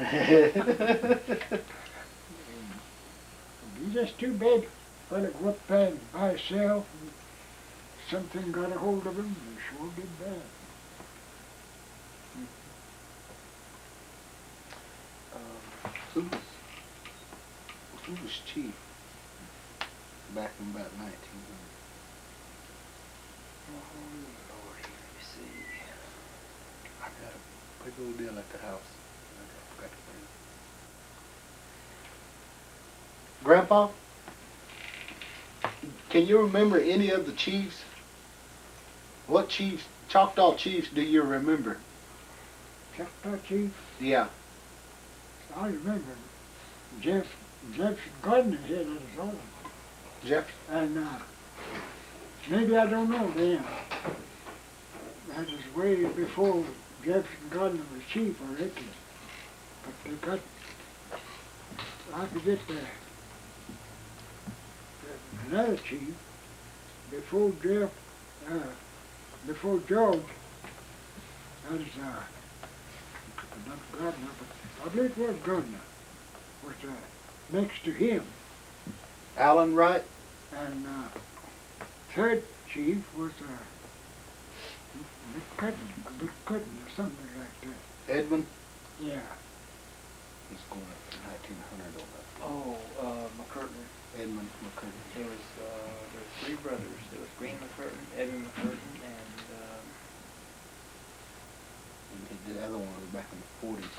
It's just too bad. Well, go up there by himself, and something got a hold of him, and sure did bad. Who was chief back in about 1900? Oh, Lord, let me see. I got a big old deal at the house. I forgot to bring it. Grandpa, can you remember any of the chiefs? What chiefs, Choctaw chiefs, do you remember? Choctaw chief, Yeah. I remember Jefferson Gardner here that is all. Jeff? And maybe I don't know then. That was way before Jefferson Gardner was chief, I reckon. But they got, I forget another chief before before George. That is not Gardner, but I believe it was Gardner. Was next to him. Allen Wright? And third chief was McCutton or something like that. Edmund? Yeah. He's going up to 1900 on that. Oh, McCurtain. Edmund McCurtain. There was 3 brothers. There was Green McCurtain, Edmund McCurtain, and The other one was back in the 40s.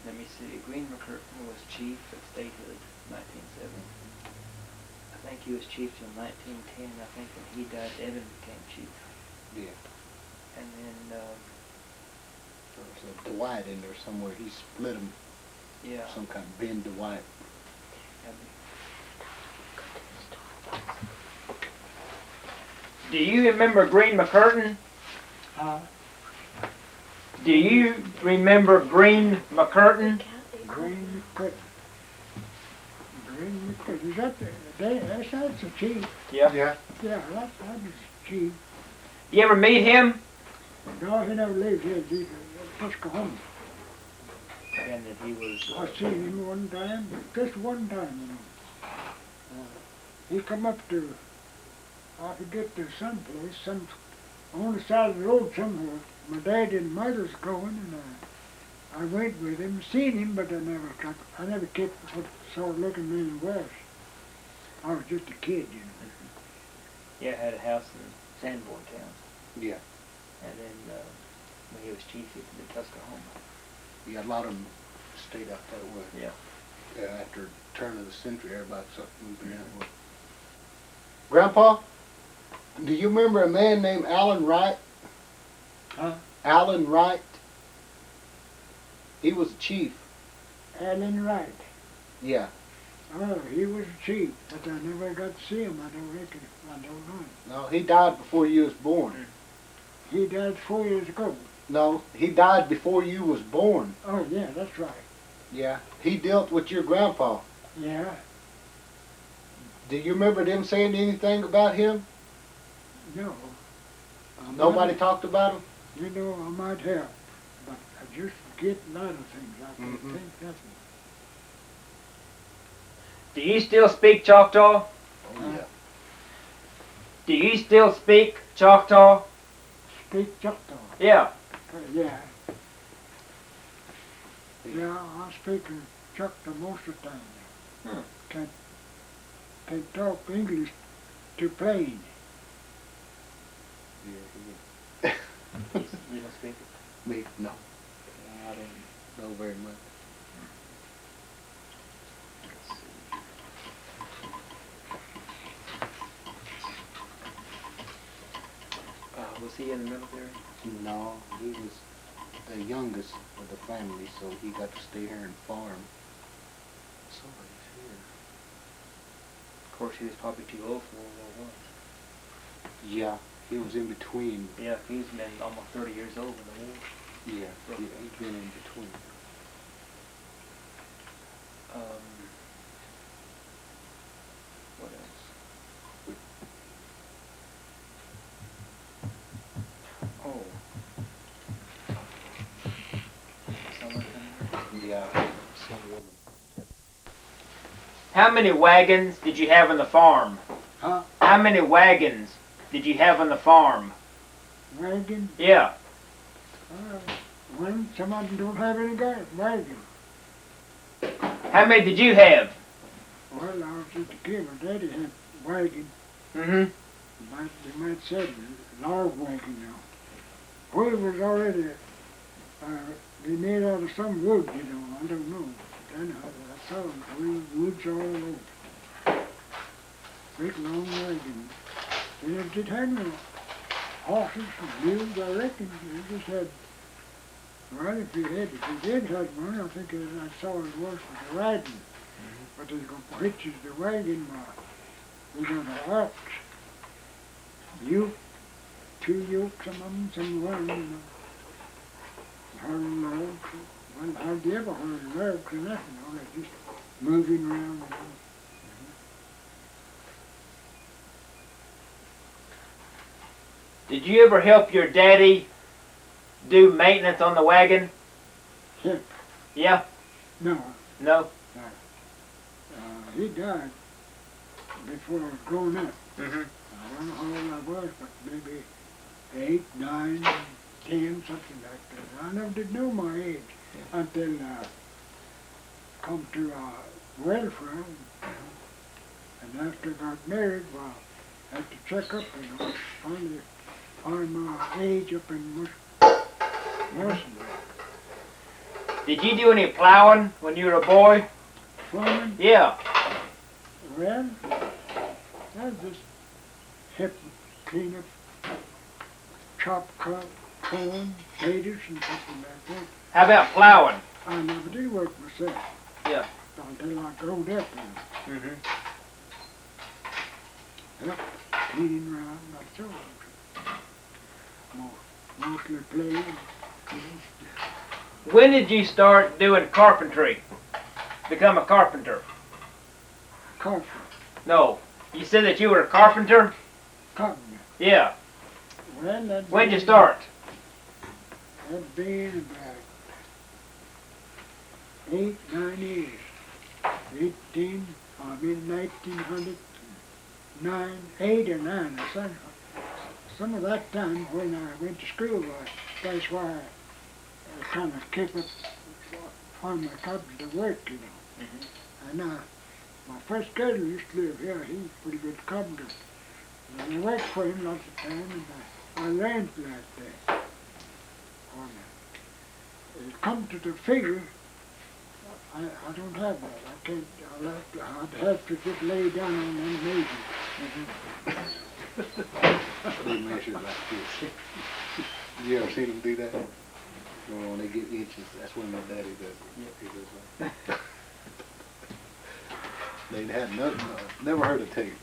let me see. Green McCurtain was chief at statehood, 1907. I think he was chief till 1910. I think when he died, Evan became chief. Yeah. And then, There was a Dwight in there somewhere. He split them. yeah. Some kind of Ben Dwight. Do you remember Green McCurtain? Do you remember Green McCurtain? Green McCutton. Green McCutton. Is that that's the chief? Yeah. Yeah. Yeah, that was chief. You ever meet him? No, he never lived here. He Tuscaloosa. And that he was. I seen him one time, just one time, he come up to, I forget the someplace, on the side of the road somewhere. My dad and mother's going, and I went with him, seen him, but I never kept what sort of looking man he was. I was just a kid, Yeah, had a house in Sanborn Town. Yeah. And then when he was chief, he was in Tuscaloosa. Yeah, a lot of them stayed out that way. Yeah. Yeah, after the turn of the century, everybody started moving that way. Grandpa, do you remember a man named Allen Wright? Huh? Alan Wright. He was a chief. Allen Wright. Yeah. Oh, he was a chief, but I never got to see him, I don't reckon. I don't know. No, he died before you was born. He died 4 years ago. No, he died before you was born. Oh, yeah, that's right. Yeah. He dealt with your grandpa. Yeah. Do you remember them saying anything about him? No. Nobody talked about him? You know, I might have, but I just forget a lot of things. I can't Mhm. think nothing. Do you still speak Choctaw? Oh, yeah. Do you still speak Choctaw? Speak Choctaw. Yeah. Yeah. Yeah, I speak in Choctaw most of the time. Hmm. Can't talk English too plain. Yeah, You don't speak it? Me? No. I don't No, very much. Was he in the military? No, he was the youngest of the family, so he got to stay here and farm. Somebody's here. Of course, he was probably too old for World War Yeah, he was in between. I. Yeah, he's been almost 30 years old in the war. Yeah, he's been in between. What else? Oh. Someone coming here? Yeah, some woman. How many wagons did you have on the farm? Huh? How many wagons did you have on the farm? Wagon? Yeah. One, some of them don't have any wagon. How many did you have? Well, I was just a kid. My daddy had wagon. Mm-hmm. They might say log wagon now. Wood was already they made out of some wood, you know. I don't know. Then I saw woods all over. Big long wagon. They didn't have no horses and mules, I reckon. They just had, well, if you did have one, I think I saw it was for the riding. But they're going to hitches the wagon, they got an ox. Yoke, 2 yokes, some of them, some one, you know. Hurling logs. Well, how'd you ever hurl logs or nothing, you know, they're just moving around, you know. Did you ever help your daddy do maintenance on the wagon? Hip. Yeah? No, No? he died before I was growing up. Mm-hmm. I don't know how old I was, but maybe 8, 9, 10, something like that. I never did know my age until I come to welfare. And after I got married, well, I had to check up, you know, finally find my age up in nursing. Did you do any plowing when you were a boy? Farming, Yeah. well, I was just help clean up, chop corn, potatoes, and something like that. How about plowing? I never did work myself. Yeah. Until I growed up and Mm-hmm. helped cleaning around myself. Mostly playing. When did you start doing carpentry? Become a carpenter? Carpenter. No. You said that you were a carpenter? Carpenter. Yeah. Well, When'd you start? That'd been about 8, 9 years. 1909, 8 or 9 or something. Some of that time when I went to school, that's why I kind of kept up on my carpenter work, you know. Mm-hmm. And my first cousin used to live here. He was a pretty good carpenter. And I worked for him lots of time, and I learned like that. It come to the figure, I don't have that. I can't. I'd have to just lay down on them measures. They measure like this. You ever seen them do that? When they get itches, that's when my daddy does it. Yep. He does that. They had nothing, never heard of tape.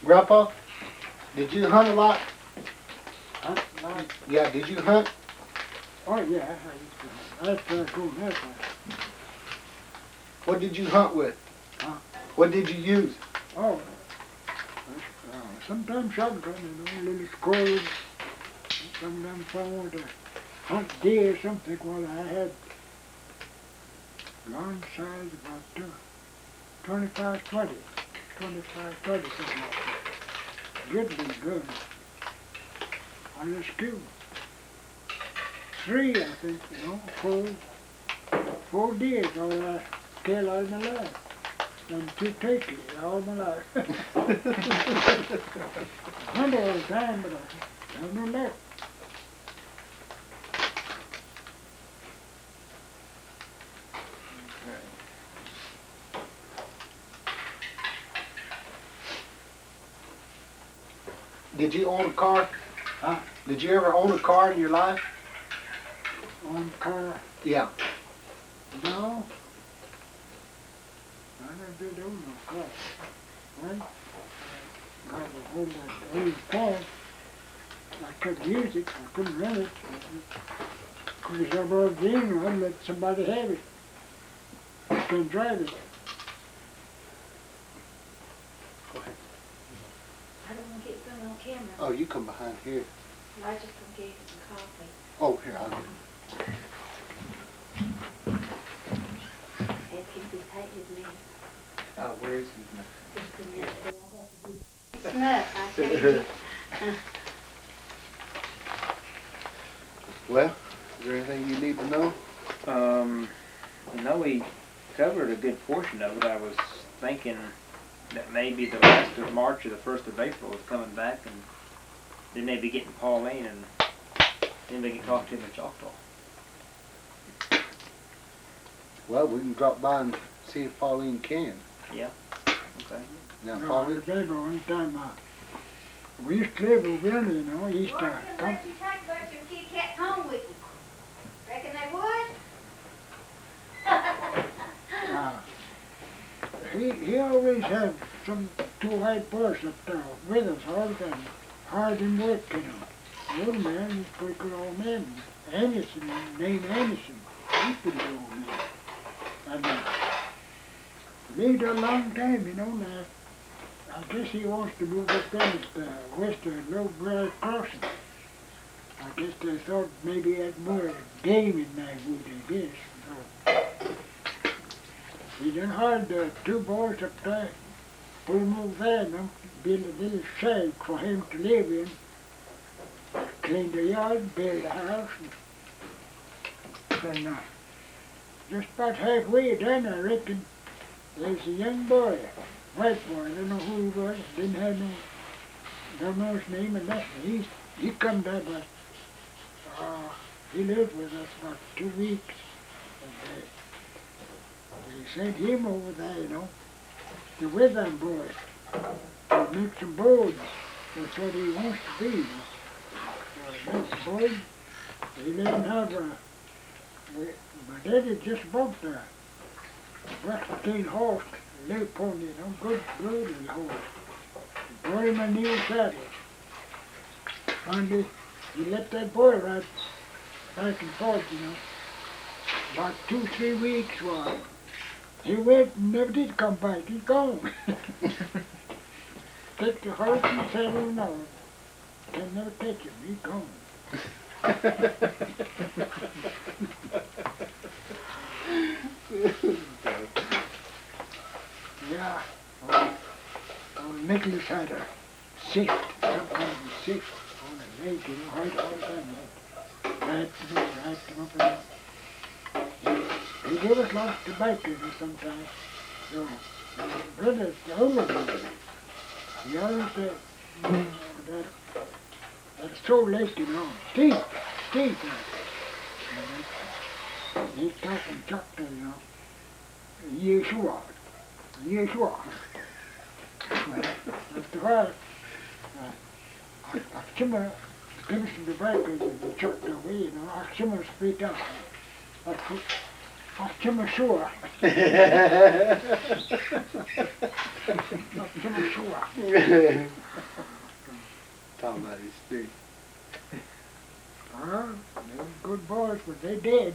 Grandpa, did you hunt a lot? Hunt, like, Yeah, did you hunt? oh yeah, I used to go that way. What did you hunt with? Huh? What did you use? Oh, sometimes shotgun, little squirrels. Sometimes if I wanted to hunt deer or something, well, I had long size about 25, 20, something like that. Good big gun. I just killed 3, I think, four deer all I killed all my life. And 2 turkeys all my life. Hunt all the time, but I have no luck. Did you own a car? Huh? Did you ever own a car in your life? On car, Yeah. no. I never did own no car. Well, I got a hold of that old car. I couldn't use it, I couldn't run it. Because I brought it in, I'd let somebody have it. I couldn't drive it. Go ahead. I don't want to get them on camera. Oh, you come behind here. I just gonna give you some coffee. Oh, here, I'll get And keep his height his name. Oh, where is he? Just a minute. Snuff, I tell you. Well, is there anything you need to know? No, we covered a good portion of it. I was thinking that maybe the last of March or the 1st of April was coming back, and then maybe getting Pauline, and then we can talk to him in Choctaw. Well, we can drop by and see if Pauline can. Yeah. Okay. Now, No, I Pauline, remember one time, we used to live over there, he used to come. Let you take about your kitty cats home with you. Reckon they would? He always had some 2 white boys up there with us all the time, hard in work, The old man, he's a pretty good old man. Anderson, named Anderson, he's pretty good old man. And lived a long time, now. I guess he wants to move up there at west of Low Briar Crossing. I guess they thought maybe he had more game in that wood, I guess. He done hired 2 boys up there, put him over there, build a little shed for him to live in. Clean the yard, build a house, and then just about halfway done, I reckon, there's a young boy, white boy, I don't know who he was, didn't have don't know his name and nothing. He come there, but he lived with us about 2 weeks. And they sent him over there, to with them boys, to make some boards. That's what he wants to be. Make the boards. He didn't have my daddy just bought the Western horse, a little pony, good little horse. Brought him a new saddle. Finally, he let that boy ride back and forth, About 2-3 weeks, he went and never did come back. He's gone. Take the horse and saddle and all. Can never catch him. He's gone. Yeah. Old Nicholas had a cyst, some kind of a cyst on his leg, right all the time. Wrapped him up and he gave us lots of tobacco sometimes. So, brother, the older brother, he always said, that's so late, Steve, he's talking Choctaw, Yeshua. After a while, I shimmer, give us the break and the chuck away, you know, I shimmer straight up. I shimmer sure. I shimmer sure. Talking about his street. Well, they were good boys, but they did.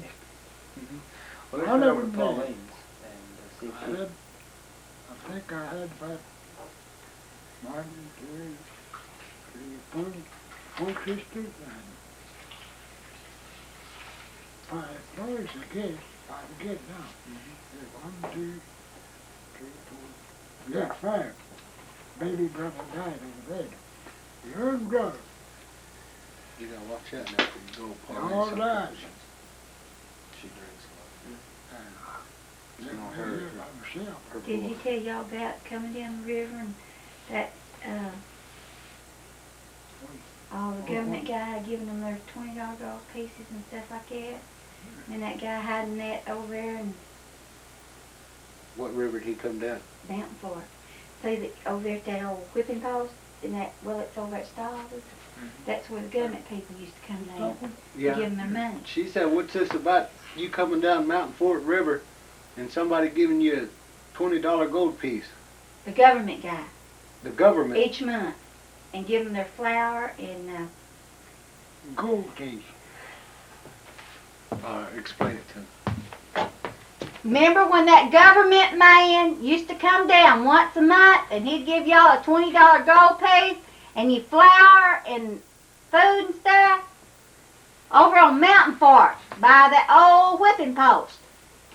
Well, I let's never go over to did. Pauline's and see if I she... had, I think I had about 1, 2, 3, 4 sisters and 5 boys, I guess. I forget now. 1, 2, 3, 4. Yeah, 5. Baby brother died over there. Young brother. You gotta watch out now when you go Pauline. All right. She drinks And You know, let her- me hear by myself. her Did he boy. tell y'all about coming down the river and that, all the government guy giving them their $20 gold pieces and stuff like that? And that guy hiding that over there in What river did he come down? Mountain Fort. See, over there at that old whipping post, and that, well, it's over at Stalls. That's where the government people used to come down to give them their money. She said, what's this about you coming down Mountain Fort River and somebody giving you a $20 gold piece? The government guy, The government. each month, and give them their flour and, Gold case. Explain it to him. remember when that government man used to come down once a month and he'd give y'all a $20 gold piece and you flour and food and stuff? Over on Mountain Fort by the old whipping post.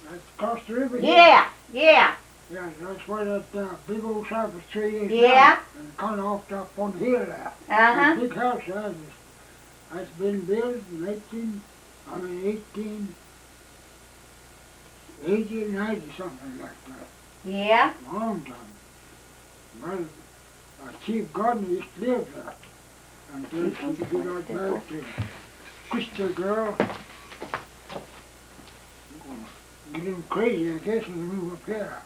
That's across the river here. Yeah, yeah. Yeah, that's where that big old cypress tree is. Yeah. now, and kind of off up on the hill there. Uh-huh. That big house that's been built in 1890, something like that. Yeah. Long time. Well, Chief Gardner used to live there until she got married to a Christian girl. Get him crazy, I guess, and move up here.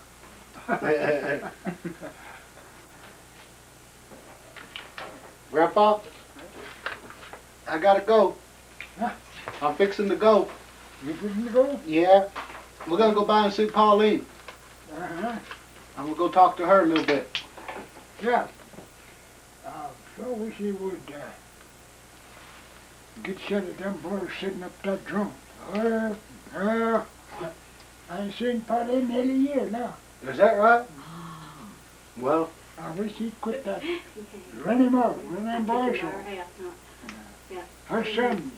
Grandpa, I gotta go. Huh? I'm fixing to go. You fixing to go? Yeah. We're gonna go by and see Pauline. Uh-huh. I'm gonna go talk to her a little bit. Yeah. So wish he would get set of them boys sitting up that drum. I ain't seen Pauline nearly a year now. Is that right? Well, I wish he'd quit that. Run him off. Run them boys off. Her son,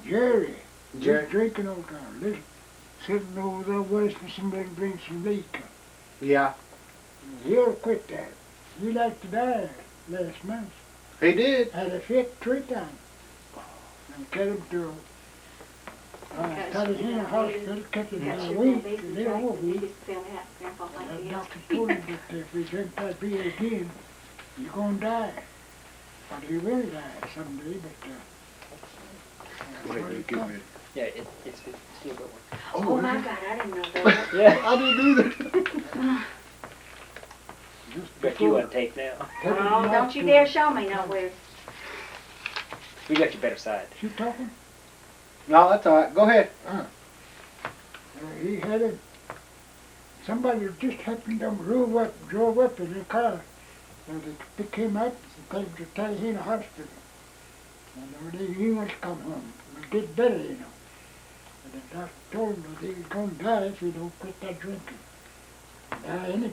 Jerry, Jerry. he's drinking all the time. Listen, sitting over there waiting for somebody to bring some liquor. yeah. He'll quit that. He like to die last month. He did. Had a fit 3 times. And carried him to Carpentry hospital, kept him there a week, a little over a week. And the doctor told him that if he drink that beer again, you're gonna die. But he will die someday, but Wait, when he get comes- ready. Yeah, it's still going. Oh my God, I didn't know that. Yeah. I didn't either. just Bet you before- want to take now. take him Oh, out don't you to- dare show me nowhere. We got your better side. She talking? No, that's all right. Go ahead. He had it. Somebody just happened to drove up in a car. And they picked him up and took him to Tallahassee Hospital. And he wants to come home. He'll get better, you know. And the doctor told him that he was going to die if he don't quit that drinking. Die any